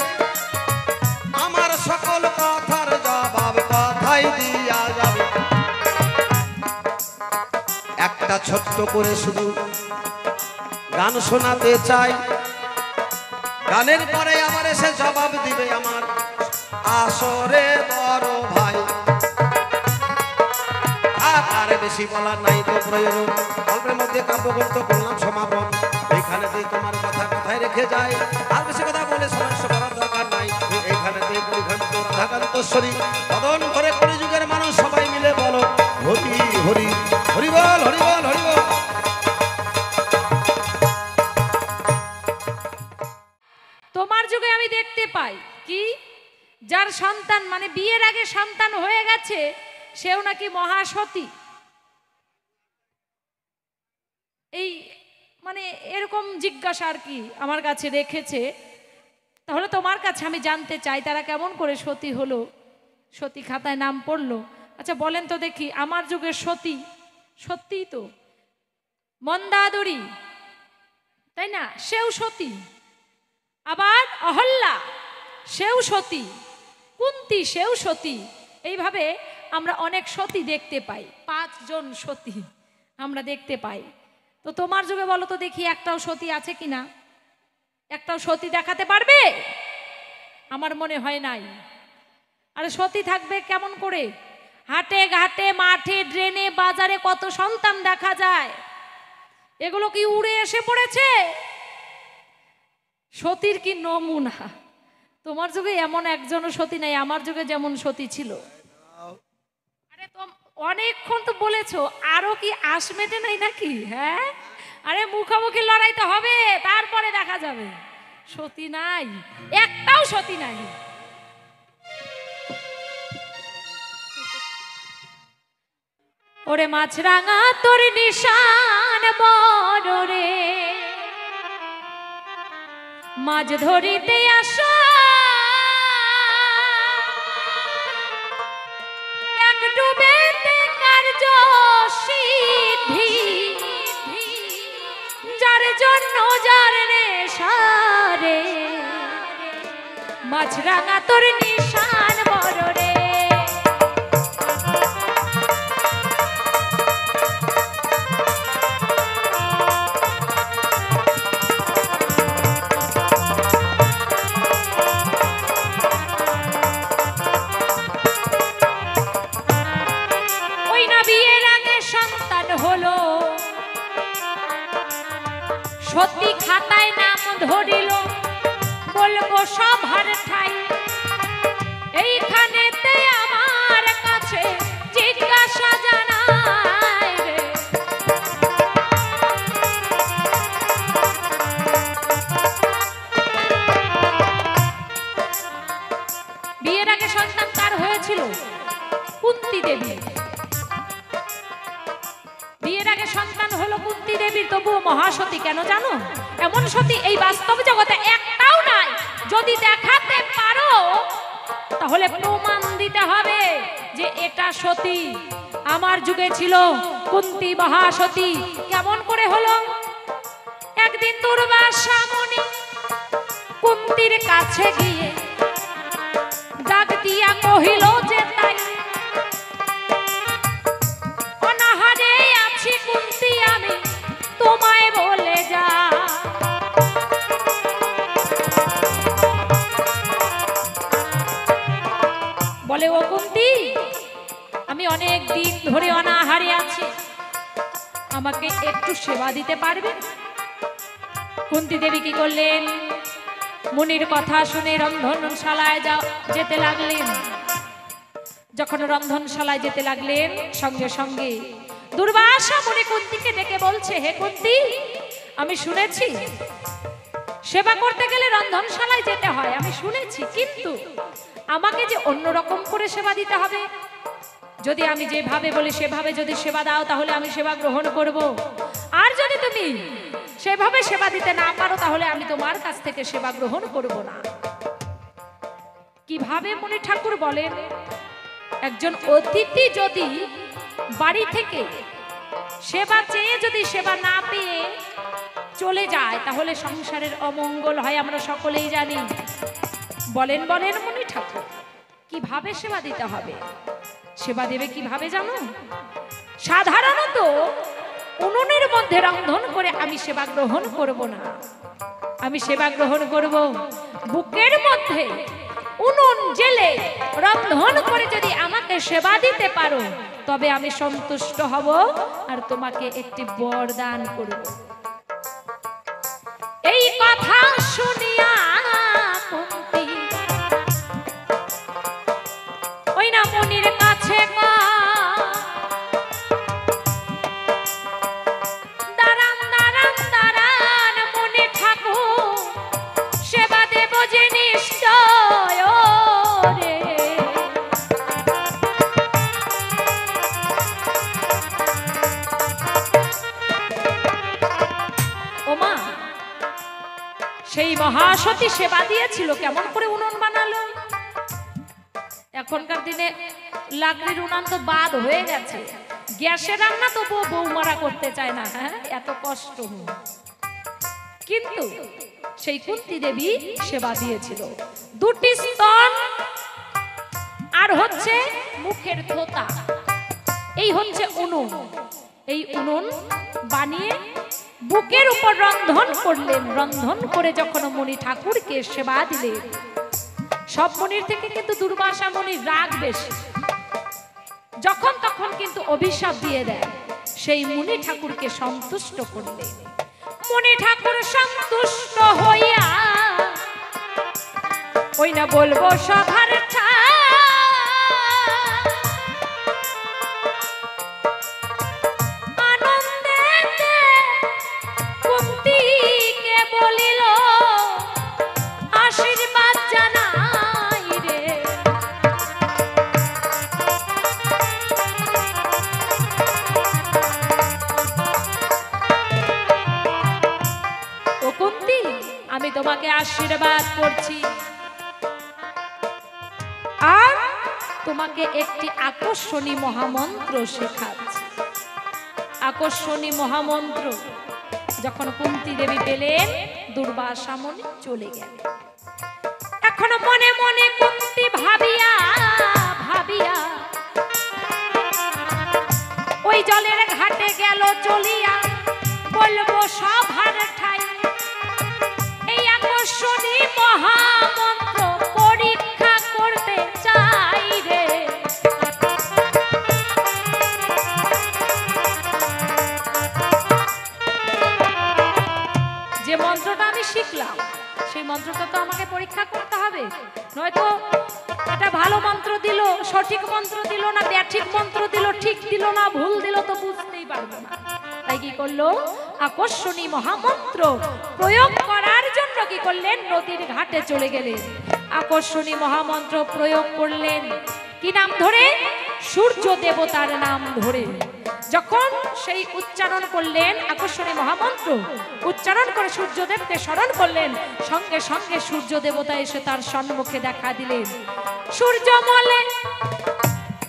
আমার সকল কথার জবাব কথাই দিয়া যাবে। একটা ছোট্ট করে শুধু গান শোনাতে চাই, গানের পরে আবার এসে জবাব দিবে আমার আসরে বড় ভাই। আর বেশি বলার নাই তো প্রয়োজন, অল্পের মধ্যে কাব্যগ্রন্থ করলাম সমাপন। এইখানেতেই তোমার কথা কথায় রেখে যায়, আর বেশি কথা বলে সমস্যা করার দরকার নাই। এইখানেতেই পরিঘন্ত রাধাকান্তশ্বরী কদন করে কলিযুগের মানুষ সবাই মিলে বলো হরি হরি হরি বল, হরি বল, হরি বল। তোমার যুগে আমি দেখতে পাই কি, যার সন্তান মানে বিয়ের আগে সন্তান হয়ে গেছে সেও নাকি মহাসতী। এই মানে এরকম জিজ্ঞাসা আর কি আমার কাছে রেখেছে। তাহলে তোমার কাছে আমি জানতে চাই তারা কেমন করে সতী হলো, সতী খাতায় নাম পড়লো। আচ্ছা বলেন তো দেখি, আমার যুগের সতী সত্যিই তো মন্দাদরী, তাই না? সেও সতী। আবার অহল্যা সেও সতী, কুন্তী সেও সতী। এইভাবে আমরা অনেক সতী দেখতে পাই, 5 জন সতী আমরা দেখতে পাই। তো তোমার যুগে বলো তো দেখি একটাও সতী আছে কিনা? একটাও সতী দেখাতে পারবে? আমার মনে হয় নাই। আরে সতী থাকবে কেমন করে? হাটে ঘাটে মাঠে ড্রেনে বাজারে কত সন্তান দেখা যায়, এগুলো কি উড়ে এসে পড়েছে? সতীর কি নমুনা। তোমার যুগে এমন একজনও সতী নাই, আমার যুগে যেমন সতী ছিল। আরে অনেকক্ষণ তো বলেছো, আরো কি আশ মেটে নাই নাকি? হ্যাঁ, আরে মুখোমুখি লড়াই তো হবে, তারপরে দেখা যাবে। সতী নাই, একটাও সতী নাই। ওরে মাছরাঙা তোর নিশান বড় রে, মাছ ধরিতে আসা এক ডুবেতে কার্য সিদ্ধি, যার জন্য যার নেশারে, মাছরাঙা তোর নিশান বড় রে। সতী খাতায় নাম ধরিল, বলবো সবার ঠাই। এইখানেতে আমার কাছে জিজ্ঞাসা জানায় রে, বিয়ের আগে সন্তান কার হয়েছিল? কুন্তী দেবী। বিয়ের আগে সন্তান হলো কুন্তী দেবীর, তবুও মহাসতী কেন জানো? এমন সতী এই বাস্তব জগতে একটাও নাই। যদি দেখাতে পারো তাহলে প্রমাণ দিতে হবে যে এটা সতী। আমার যুগে ছিল কুন্তী মহাসতী। কেমন করে হলো? একদিন দুর্বাসা মুনি কুন্তীর কাছে গিয়ে ডাক দিয়া কহিল যে তাই, অনাহারে আছি কুন্তী আমি তোমায় বলে যা। বলে ও কুন্তী, আমি অনেক দিন ধরে অনাহারে আছি, আমাকে একটু সেবা দিতে পারবে? কুন্তী দেবী কি করলেন? মুনির কথা শুনে রন্ধনশালায় যেতে লাগলেন। যখন রন্ধনশালায় যেতে লাগলেন, সঙ্গে সঙ্গে দুর্বাসা মুনি কুন্তীকে ডেকে বলছে, হে কুন্তী, আমি শুনেছি সেবা করতে গেলে রন্ধনশালায় যেতে হয়, আমি শুনেছি, কিন্তু আমাকে যে অন্যরকম করে সেবা দিতে হবে। যদি আমি যেভাবে বলি সেভাবে যদি সেবা দাও, তাহলে আমি সেবা গ্রহণ করব। আর যদি তুমি সেভাবে সেবা দিতে না পারো, তাহলে আমি তোমার কাছ থেকে সেবা গ্রহণ করব না। কিভাবে মুনি ঠাকুর বলেন, একজন অতিথি যদি বাড়ি থেকে সেবা চেয়ে যদি সেবা না পেয়ে চলে যায়, তাহলে সংসারের অমঙ্গল হয়, আমরা সকলেই জানি। বলেন বলেন মুনি ঠাকুর, কিভাবে সেবা দিতে হবে? সেবা দেবে কিভাবে জানো? সাধারণত উনুনের মধ্যে রন্ধন করে আমি সেবা গ্রহণ করব না। আমি সেবা গ্রহণ করব বুকের মধ্যে উনুন জেলে রন্ধন করে যদি আমাকে সেবা দিতে পারো, তবে আমি সন্তুষ্ট হব আর তোমাকে একটি বরদান করব। এই কথা শুনিয়া কুন্তী ওই না মুনির কাছে দাঁড়ান দাঁড়ান দাঁড়ান মুনি ঠাকুর, সেবা দেব যে নিশ্চয় রে। ওমা, সেই মহাসতী সেবা দিয়েছিল, কেমন করে উনুন বানালো? এখনকার দিনে লাকড়ির উনান তো বাদ হয়ে গেছে, গ্যাসের রান্না তো বৌমারা করতে চায় না, হ্যাঁ, এত কষ্ট। কিন্তু সেই কুন্তী দেবী সেবা দিয়েছিল। দুটি স্তন আর হচ্ছে মুখের থোতা, এই হচ্ছে উনুন। এই উনুন বানিয়ে বুকের উপর রন্ধন করলেন। রন্ধন করে যখন মুনি ঠাকুরকে সেবা দিলেন, সব মুনির থেকে কিন্তু দুর্বাসা মুনির রাগ বেশি, যখন তখন কিন্তু অভিশাপ দিয়ে দেয়। সেই মুনি ঠাকুরকে সন্তুষ্ট করলেন। মুনি ঠাকুর সন্তুষ্ট হইয়া ওই না বলবো সভার আনন্দেতে কুন্তীকে বলিল, আশীর্বাদ জানাই রে। ও কুন্তী, আমি তোমাকে আশীর্বাদ করছি, আর তোমাকে একটি আকর্ষণী মহামন্ত্র শেখাচ্ছি। আকর্ষণী মহামন্ত্র যখন কুন্তী দেবী পেলেন, দুর্বাসা মুনি চলে গেলেন। এখন মনে মনে কুন্তী ভাবিয়া ভাবিয়া ওই জলের ঘাটে গেল চলিয়া, বলবো সভার ঠাই এই আকর্ষণী মহামন্ত্র পরীক্ষা করতে চাই রে। যে মন্ত্রটা আমি শিখলাম, সেই মন্ত্রটা তো আমাকে পরীক্ষা করতে হবে, নয়তো এটা ভালো মন্ত্র দিল, সঠিক মন্ত্র দিল না ব্যাঠিক মন্ত্র দিল, ঠিক দিল না ভুল দিল, তো বুঝতেই পারবো না। তাই কি করলো, আকর্ষণী মহামন্ত্র প্রয়োগ করার জন্য কি করলেন, নদীর ঘাটে চলে গেলেন। আকর্ষণী মহামন্ত্র প্রয়োগ করলেন, কি নাম ধরে, সূর্য দেবতার নাম ধরে। যখন সেই উচ্চারণ করলেন আকর্ষণী মহামন্ত্র, উচ্চারণ করে সূর্যদেবকে স্মরণ করলেন, সঙ্গে সঙ্গে সূর্য দেবতা এসে তার সম্মুখে দেখা দিলেন। সূর্য বলে,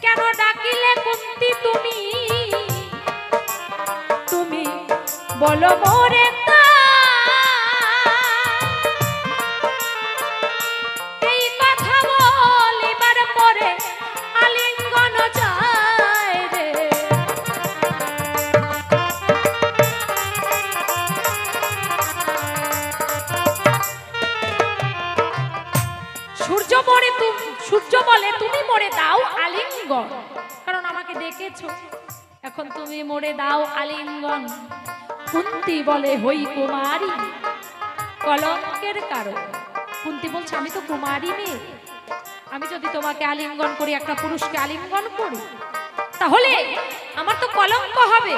কেন ডাকিলে কুন্তী তুমি, তুমি বলো মোরে এই কথা বলিবার পরে আলিঙ্গন যায় রে। সূর্য বলে তুমি মোরে দাও আলিঙ্গন, কারণ আমাকে আমাকে ডেকেছো, এখন তুমি মোড়ে দাও আলিঙ্গন। কুন্তি বলে হই কুমারী কলঙ্কের কারণ। কুন্তি বলছে আমি তো কুমারী মেয়ে, আমি যদি তোমাকে আলিঙ্গন করি, একটা পুরুষকে আলিঙ্গন করি, তাহলে আমার তো কলঙ্ক হবে।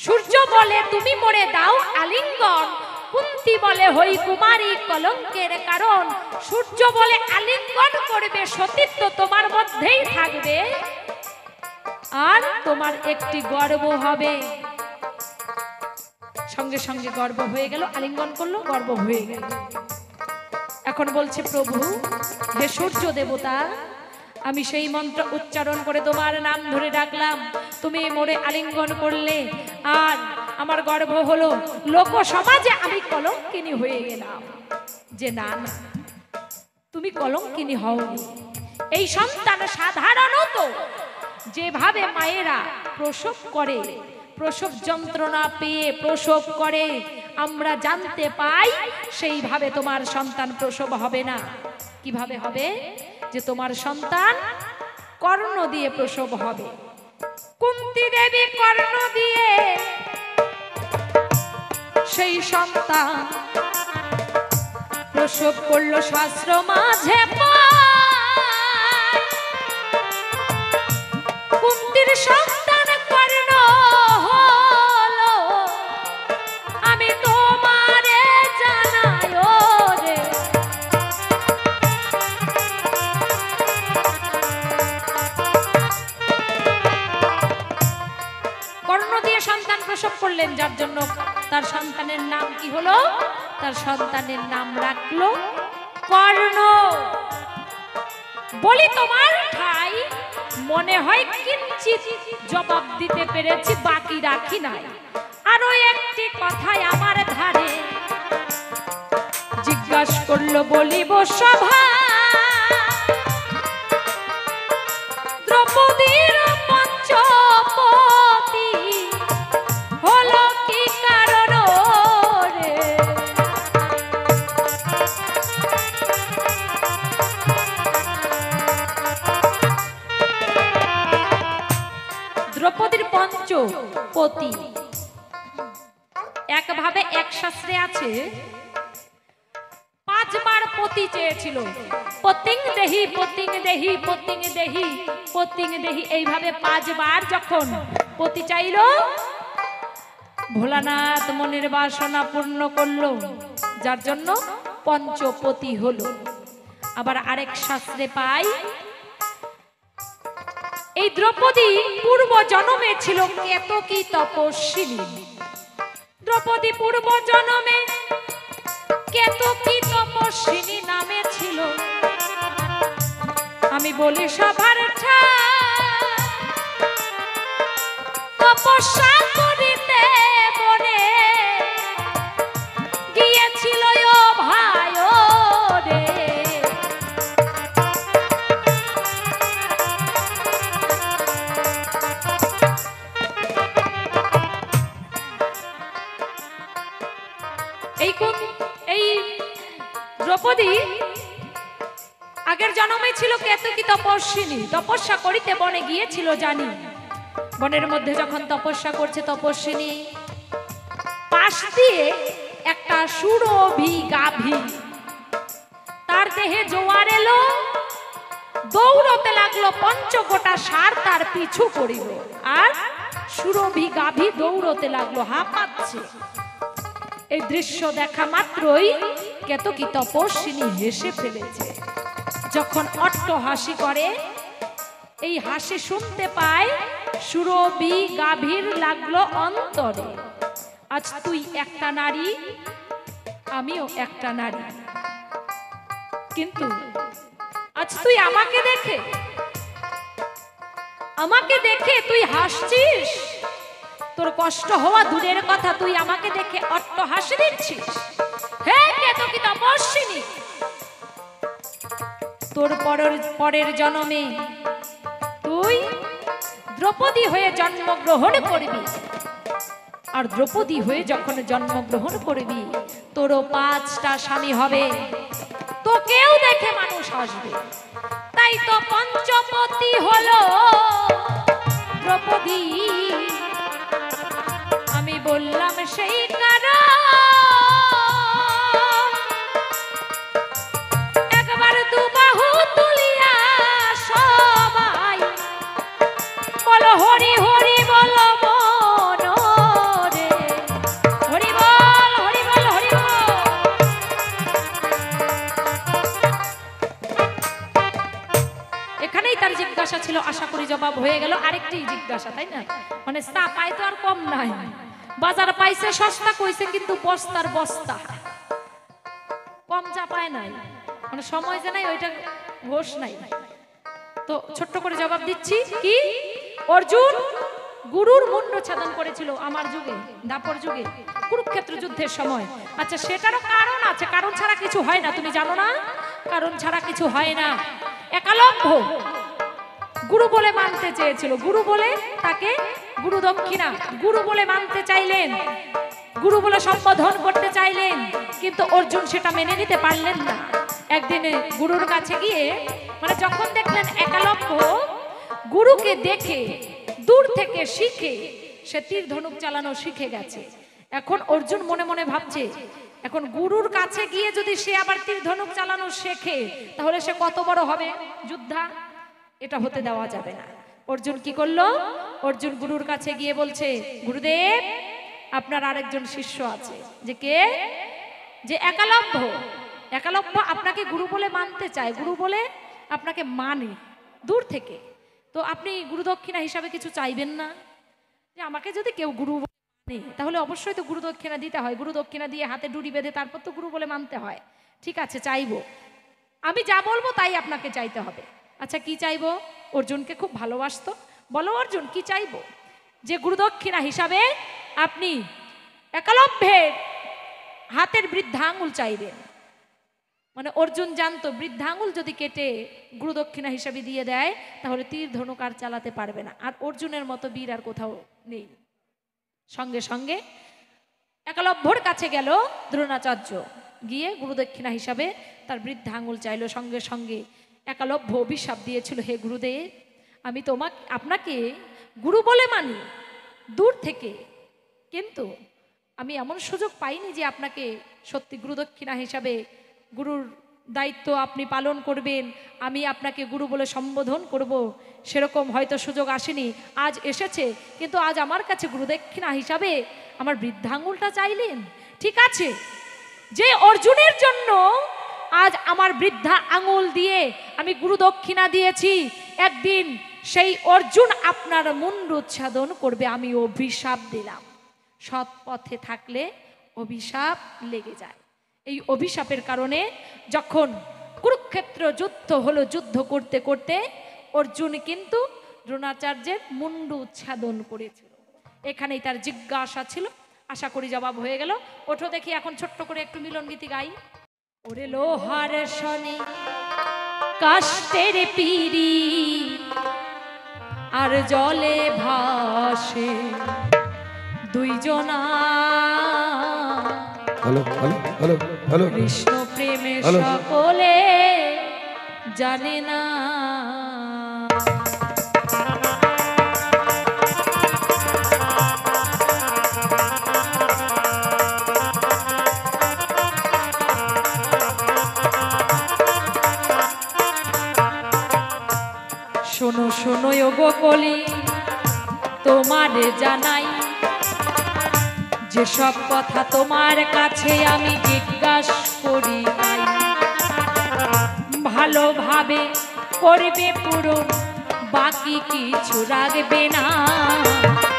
সূর্য বলে তুমি মোড়ে দাও আলিঙ্গন, কুন্তি বলে হই কুমারী কলঙ্কের কারণ। সূর্য বলে আলিঙ্গন করবে, সতীত্ব তোমার মধ্যেই থাকবে, আর তোমার একটি গর্ব হবে। সঙ্গে সঙ্গে গর্ব হয়ে গেল, আলিঙ্গন করলো, গর্ব হয়ে গেল। এখন বলছে প্রভু হে সূর্য দেবতা, আমি সেই মন্ত্র উচ্চারণ করে তোমার নাম ধরে ডাকলাম, তুমি মোরে আলিঙ্গন করলে, আর আমার গর্ব হলো, লোক সমাজে আমি কলঙ্কিনী হয়ে গেলাম। যে না না, তুমি কলঙ্কিনী হওনি। এই সন্তান সাধারণত যেভাবে মায়েরা প্রসব করে, প্রসব যন্ত্রণা পেয়ে প্রসব করে আমরা জানতে পাই, সেইভাবে তোমার সন্তান প্রসব হবে না। কিভাবে হবে? যে তোমার সন্তান কর্ণ দিয়ে প্রসব হবে। কুন্তি দেবী কর্ণ দিয়ে সেই সন্তান প্রসব করলো, শাস্ত্র মাঝে কুন্তির সন্তান কর্ণ হলো, আমি তোমারে জানাই রে। কর্ণ দিয়ে সন্তান প্রসব করলেন, যার জন্য তার সন্তানের নাম কি হলো? তার সন্তানের নাম রাখলো কর্ণ। বলি তোমার ঠাই মনে হয় কিঞ্চিত জবাব দিতে পেরেছি, বাকি রাখি নাই। আরো একটি কথাই আমার ধারে জিজ্ঞাসা করলো, বলিব সভা দ্রৌপদীর পঞ্চপতি হলো কি কারণ রে? দ্রৌপদীর পঞ্চপতি একভাবে এক শাস্ত্রে আছে, 5 বার পতি চেয়েছিল। পতিং দেহি পতিং দেহি পতিং দেহি পতিং দেহি, এইভাবে 5 বার যখন পতি চাইল, ভোলানাথ মনের বাসনা পূর্ণ করলো, যার জন্য পঞ্চপতি হলো। আবার আরেক শাস্ত্রে পাই, এই দ্রৌপদী পূর্ব জন্মে ছিল কেতকী তপস্বিনী। দ্রৌপদী পূর্ব জন্মে কেতকী তপস্বিনী নামে ছিল। আমি বলি সবার তপস্যা করিতে বনে গিয়েছিল ও ভাই রে। এই দ্রৌপদী আগের জন্মে ছিল কেতকী তপস্বিনী, তপস্যা করিতে বনে গিয়েছিল জানি। বনের মধ্যে যখন তপস্যা করছে তপস্বিনী, পাশ দিয়ে একটা সুরভি গাভী, তার দেহে জোয়ার এলো, দৌড়তে লাগলো, পঞ্চকোটা ষাঁড় তার পিছু করিল, আর সুরভি গাভী দৌড়তে লাগলো, হাঁপাচ্ছে। এই দৃশ্য দেখা মাত্রই কেতকী তপস্বিনী হেসে ফেলেছে। যখন অট্টহাসি করে, এই হাসি শুনতে পায় সুরভি গাভীর লাগলো অন্তরে, আজ তুই একটা নারী, আমিও একটা নারী, কিন্তু আজ তুই আমাকে দেখে তুই হাসছিস। তোর কষ্ট হওয়া দূরের কথা, তুই আমাকে দেখে অট্টহাসি দিচ্ছিস। হে কেতকী তপস্বিনী, তোর পরের জন্মে তুই দ্রৌপদী হয়ে জন্মগ্রহণ করবি, আর দ্রৌপদী হয়ে যখন জন্মগ্রহণ করবি, তোরও 5টা স্বামী হবে, তোকেও দেখে মানুষ হাসবে। তাই তো পঞ্চপতি হলো দ্রৌপদী আমি বললাম সেই কারণ একবার দুবাহু তুলিয়া সবাই বলো হরি হরি বল মনরে হরি বল হরি বল হরি বল। এখানেই তার জিজ্ঞাসা ছিল, আশা করি জবাব হয়ে গেল। আরেকটি জিজ্ঞাসা, তাই না? মানে চা পাই তো আর কম নাই, বাজার পাইছে সস্তা কইছে কিন্তু বস্তার বস্তা, কম চা পায় নাই, মানে সময় যে নাই ওইটা হোশ নাই। তো ছোট্ট করে জবাব দিচ্ছি, কি অর্জুন গুরুর মুন্ড ছেদন করেছিল আমার যুগে, দাপর যুগে, কুরুক্ষেত্র যুদ্ধের সময়। আচ্ছা, সেটারও কারণ আছে, কারণ ছাড়া কিছু হয় না, তুমি জানো না? কারণ ছাড়া কিছু হয় না। একালব্য গুরু বলে মানতে চেয়েছিল, গুরু বলে তাকে গুরু দক্ষিণা, গুরু বলে মানতে চাইলেন, গুরু বলে সম্বোধন করতে চাইলেন, কিন্তু অর্জুন সেটা মেনে নিতে পারলেন না। একদিন গুরুর কাছে গিয়ে, মানে যখন দেখলেন একালব্য গুরুকে দেখে দূর থেকে শিখে সে তীর ধনুক চালানো শিখে গেছে, এখন অর্জুন মনে মনে ভাবছে, এখন গুরুর কাছে গিয়ে যদি সে আবার তীর ধনুক চালানো শেখে তাহলে সে কত বড় হবে যোদ্ধা, এটা হতে দেওয়া যাবে না। অর্জুন কি করলো? অর্জুন গুরুর কাছে গিয়ে বলছে, গুরুদেব আপনার আরেকজন শিষ্য আছে, যে কে? যে একালব্য। একালব্য আপনাকে গুরু বলে মানতে চায়, গুরু বলে আপনাকে মানে দূর থেকে, তো আপনি গুরু দক্ষিণা হিসাবে কিছু চাইবেন না? যে আমাকে যদি কেউ গুরু মানে তাহলে অবশ্যই তো গুরু দক্ষিণা দিতে হয়, গুরু দক্ষিণা দিয়ে হাতে ডুরি বেঁধে তারপর তো গুরু বলে মানতে হয়। ঠিক আছে, চাইবো, আমি যা বলবো তাই আপনাকে চাইতে হবে। আচ্ছা, কি চাইবো? অর্জুনকে খুব ভালোবাসতো, বলো অর্জুন কি চাইবো? যে গুরু দক্ষিণা হিসাবে আপনি একালব্যের হাতের বৃদ্ধাঙ্গুল চাইবেন। মানে অর্জুন জানতো বৃদ্ধাঙ্গুল যদি কেটে গুরু দক্ষিণা হিসাবে দিয়ে দেয় তাহলে তীর ধনুক আর চালাতে পারবে না, আর অর্জুনের মতো বীর আর কোথাও নেই। সঙ্গে সঙ্গে একলব্যর কাছে গেল দ্রোণাচার্য, গিয়ে গুরু দক্ষিণা হিসাবে তার বৃদ্ধাঙ্গুল চাইলো। সঙ্গে সঙ্গে একলব্য অভিশাপ দিয়েছিল, হে গুরুদেব আমি আপনাকে গুরু বলে মানি দূর থেকে, কিন্তু আমি এমন সুযোগ পাইনি যে আপনাকে সত্যি গুরু দক্ষিণা হিসাবে গুরুর দায়িত্ব আপনি পালন করবেন, আমি আপনাকে গুরু বলে সম্বোধন করব, সেরকম হয়তো সুযোগ আসেনি, আজ এসেছে। কিন্তু আজ আমার কাছে গুরু দক্ষিণা হিসাবে আমার বৃদ্ধাঙ্গুলটা চাইলেন। ঠিক আছে, যে অর্জুনের জন্য আজ আমার বৃদ্ধা আঙুল দিয়ে আমি গুরু দক্ষিণা দিয়েছি, একদিন সেই অর্জুন আপনার মুন্ড উচ্ছেদন করবে, আমি অভিশাপ দিলাম। সৎ পথে থাকলে অভিশাপ লেগে যায়। এই অভিশাপের কারণে যখন কুরুক্ষেত্র যুদ্ধ হলো, যুদ্ধ করতে করতে অর্জুন কিন্তু দ্রোণাচার্যের মুন্ড উচ্ছেদন করেছিল। এখানেই তার জিজ্ঞাসা ছিল, আশা করি জবাব হয়ে গেল। ওঠো দেখি এখন ছোট্ট করে একটু মিলন গীতি গাই। ওরে লোহার শনি কাষ্টের পিরি আর জলে ভাসে দুইজনা, কৃষ্ণ প্রেমে সকলে জানে না। শোনো শোনো গো কলি তোমারে জানাই, যে সব কথা তোমার কাছে আমি জিজ্ঞাসা করি নাই, ভালোভাবে করবে পূরণ বাকি কিছু রাখবে না।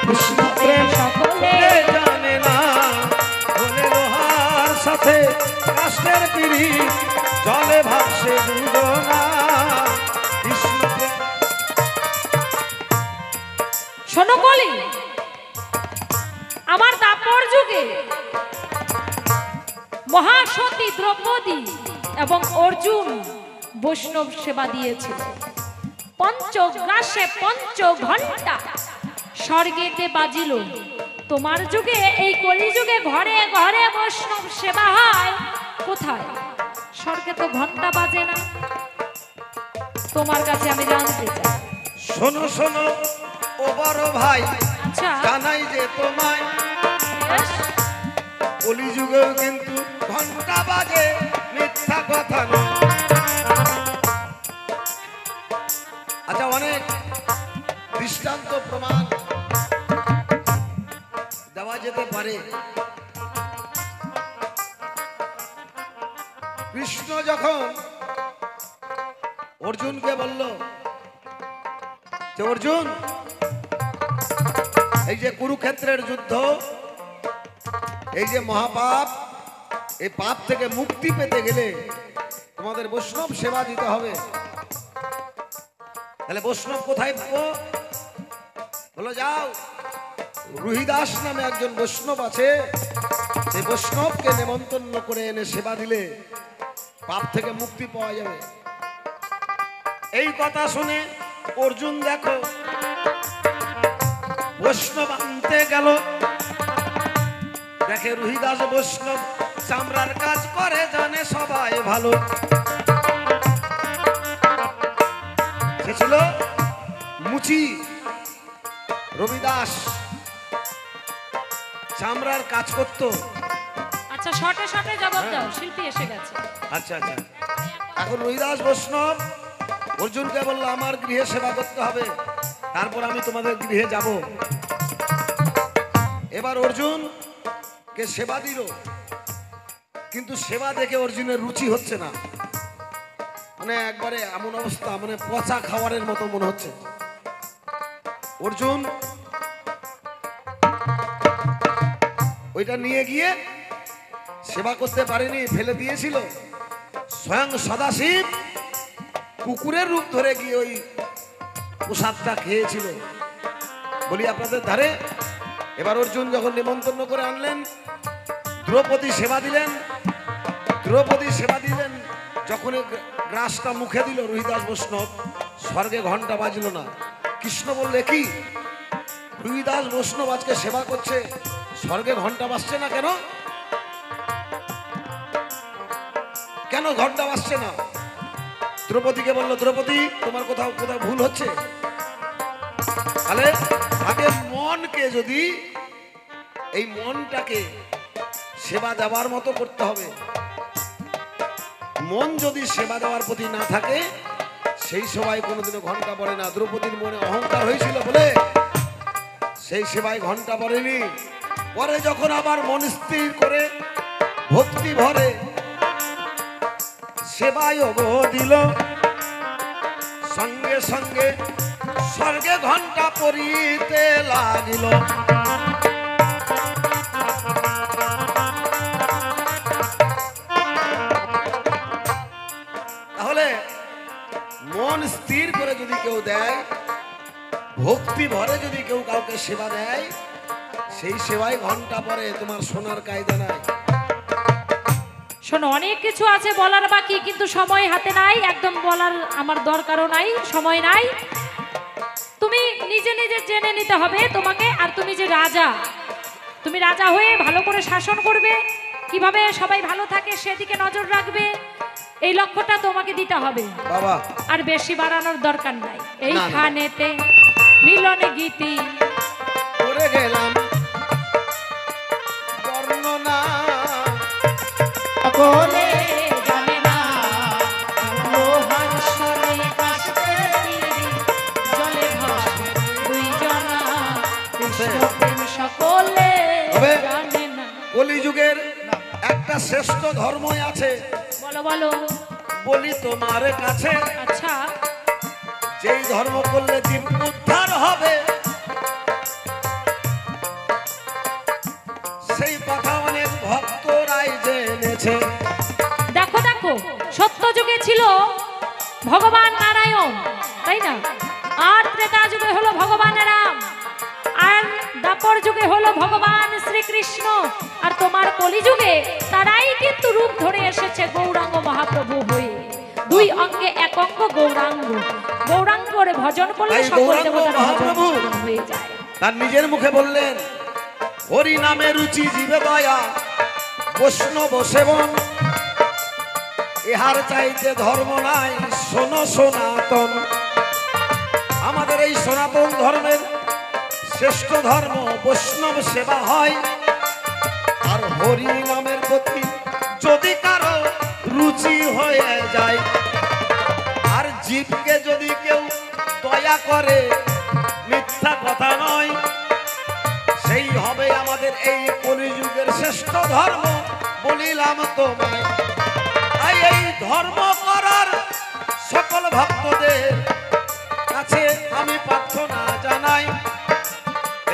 কৃষ্ণ প্রেম সকলে জানে না, লোহার সাথে কাষ্টের পিড়ি জলে ভাসে দুজনা। শোনো কলি, আমার দাপর যুগে মহাসতী দ্রৌপদী এবং অর্জুন বৈষ্ণব সেবা দিয়েছিল। পঞ্চগ্রাসে ৫ ঘন্টা স্বর্গেতে বাজিল। তোমার যুগে এই কলিযুগে ঘরে ঘরে বৈষ্ণব সেবা হয়, কোথায়? স্বর্গে তো ঘন্টা বাজে না। তোমার কাছে আমি জানতে চাই। শোনো শোনো ও ও বড় ভাই আচ্ছা জানাই যে তোমায় বেশ। কলিযুগেও কিন্তু ঘন্টা বাজে মিথ্যা কথা নয়। আচ্ছা অনেক দৃষ্টান্ত প্রমাণ দেওয়া যেতে পারে। কৃষ্ণ যখন অর্জুনকে বলল যে অর্জুন এই যে কুরুক্ষেত্রের যুদ্ধ, এই যে মহাপাপ, এই পাপ থেকে মুক্তি পেতে গেলে তোমাদের বৈষ্ণব সেবা দিতে হবে। তাহলে বৈষ্ণব কোথায় পাবো? বলো যাও, রুহিদাস নামে একজন বৈষ্ণব আছে, সেই বৈষ্ণবকে নেমন্তন্ন করে এনে সেবা দিলে পাপ থেকে মুক্তি পাওয়া যাবে। এই কথা শুনে অর্জুন দেখো বৈষ্ণব আনতে গেল, দেখে রুহিদাস বৈষ্ণব চামড়ার কাজ করে, জানে সবাই ভালো। সে ছিল মুচি রবিদাস, চামড়ার কাজ করত। আচ্ছা শর্টে শর্টে জবাব দাও, শিল্পী এসে গেছে। আচ্ছা আচ্ছা, এখন রবিদাস বৈষ্ণব অর্জুনকে বললো আমার গৃহে সেবা করতে হবে, তারপর আমি তোমাদের গৃহে যাব। এবার অর্জুন কে সেবা দিল, কিন্তু সেবা দেখে অর্জুনের রুচি হচ্ছে না, মানে একবারে এমন অবস্থা, মানে পচা খাবারের মতো মনে হচ্ছে। অর্জুন ওইটা নিয়ে গিয়ে সেবা করতে পারেনি, ফেলে দিয়েছিল। স্বয়ং সদাশিব কুকুরের রূপ ধরে গিয়ে ওই প্রসাদটা খেয়েছিল। বলি আপনাদের ধারে। এবার অর্জুন যখন নিমন্ত্রণ করে আনলেন, দ্রৌপদী সেবা দিলেন, দ্রৌপদী সেবা দিলেন, যখন গ্রাসটা মুখে দিল রুহিদাস বৈষ্ণব, স্বর্গে ঘন্টা বাজলো না। কৃষ্ণ বললে কি রুহিদাস বৈষ্ণব আজকে সেবা করছে, স্বর্গে ঘন্টা বাজছে না কেন? কেন ঘন্টা বাজছে না? দ্রৌপদীকে বললো দ্রৌপদী তোমার কোথাও কোথাও ভুল হচ্ছে। তাহলে আগে মনকে, যদি এই মনটাকে সেবা দেওয়ার মতো করতে হবে। মন যদি সেবা দেওয়ার প্রতি না থাকে, সেই সেবায় কোনোদিনও ঘন্টা পড়ে না। দ্রৌপদীর মনে অহংকার হয়েছিল বলে সেই সেবায় ঘন্টা পড়েনি। পরে যখন আবার মন স্থির করে ভক্তি ভরে সেবায় গো দিল, সঙ্গে সঙ্গে স্বর্গে ঘন্টা পড়িতে লাগিল। তাহলে মন স্থির করে যদি কেউ দেয়, ভক্তি ভরে যদি কেউ কাউকে সেবা দেয়, সেই সেবায় ঘন্টা পরে, তোমার সোনার কায়দা নাই। শোনো, অনেক কিছু আছে বলার বাকি, কিন্তু সময় হাতে নাই, একদম বলার আমার দরকারও নাই, সময় নাই। তুমি নিজে নিজে জেনে নিতে হবে তোমাকে। আর তুমি যে রাজা, তুমি রাজা হয়ে ভালো করে শাসন করবে, কিভাবে সবাই ভালো থাকে সেদিকে নজর রাখবে, এই লক্ষ্যটা তোমাকে দিতে হবে বাবা। আর বেশি বাড়ানোর দরকার নাই। এইখানেতে মিলনে গীতি করে গেলাম বর্ণনা বলে জানে না লোহার সরে কাশতে জলে ভাসে দুই জনা, কৃষ্ণ প্রেম সকলে হবে। জানে না। কলিযুগের একটা শ্রেষ্ঠ ধর্মই আছে, বলো বলো। বলি তোমার কাছে, আচ্ছা যেই ধর্ম করলে জীব উদ্ধার হবে, সেই কথা অনেক ভক্তরাই জেনেছে। দেখো দেখো, সত্য যুগে ছিল ভগবান নারায়ণ, তাই না? আর ত্রেতা যুগে হলো ভগবান রাম, আর দাপর যুগে হলো ভগবান শ্রীকৃষ্ণ, আর তোমার কলিযুগে তারাই কিন্তু রূপ ধরে এসেছে গৌরাঙ্গ মহাপ্রভু হয়ে। দুই অঙ্গে এক অঙ্গ গৌরাঙ্গ, গৌরাঙ্গরে ভজন করলে তাই সকল গৌরাঙ্গ দেবতার ভজন মহাপ্রভু সাধন হয়ে যায়। তার নিজের মুখে বললেন, হরি নামে রুচি জীবে দয়া, বৈষ্ণব সেবন, ইহার চাইতে ধর্ম নাই, শোনো সনাতন। আমাদের এই সনাতন ধর্মের শ্রেষ্ঠ ধর্ম বৈষ্ণব সেবা হয়। আর হরি নামের প্রতি যদি কারো রুচি হয়ে যায়, আর জীবকে যদি কেউ দয়া করে, মিথ্যা কথা নয়, সেই হবে আমাদের এই কলিযুগের শ্রেষ্ঠ ধর্ম বলিলাম তোমায়। তাই এই ধর্ম করার সকল ভক্তদের কাছে আমি প্রার্থনা জানাই,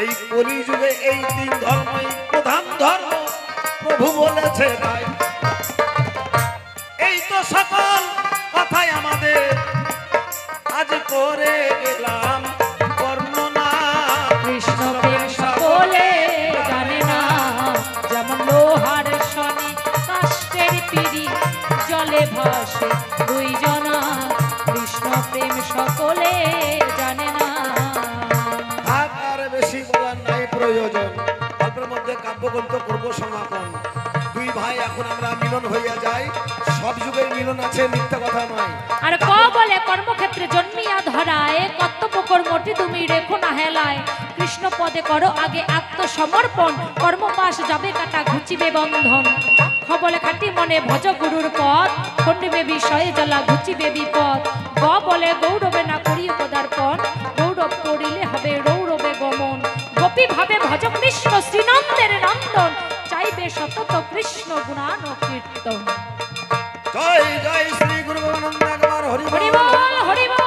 এই কলিযুগে এই তিন ধর্মই প্রধান ধর্ম প্রভু বলেছে তাই। এই তো সকল কথাই আমাদের আজ করে গেলাম বর্ণনা। কৃষ্ণ প্রেম সকলে জানে না, যেমন লোহার সনে কাষ্ঠের পিড়ি জলে ভাসে দুইজনা। কৃষ্ণ প্রেম সকলে জানে না। থাক আর বেশি বলার নাই প্রয়োজন, অল্পের মধ্যে কাব্যগ্রন্থ করবো সমাপন। দুই ভাই এখন আমরা মিলন হইয়া যাই, সব যুগের মিলন আছে, মিথ্যা কথা নয়। আর ক বলে কর্মক্ষেত্রে জন্মিয়া ধরায়, কর্তব্য কর্মটি তুমি রেখো না হেলায়। কৃষ্ণ পদে করো আগে আত্মসমর্পণ, কর্মপাশ যাবে কাটা ঘুচিবে বন্ধন। খ বলে খাটি মনে ভজ গুরুর পদ, খণ্ডিবে বিষয়ে জ্বালা ঘুচিবে বিপদ। গ বলে গৌরবে না করিও পদার্পণ, গৌরব করিলে হবে রৌরবে গমন। গোপী ভাবে ভজ কৃষ্ণ শ্রীনন্দের নন্দন, চাইবে সতত কৃষ্ণ গুণান কীর্তন। জয় জয় শ্রী গুরু গোবিন্দ, একবার হরি হরি বল। বল হরি বল।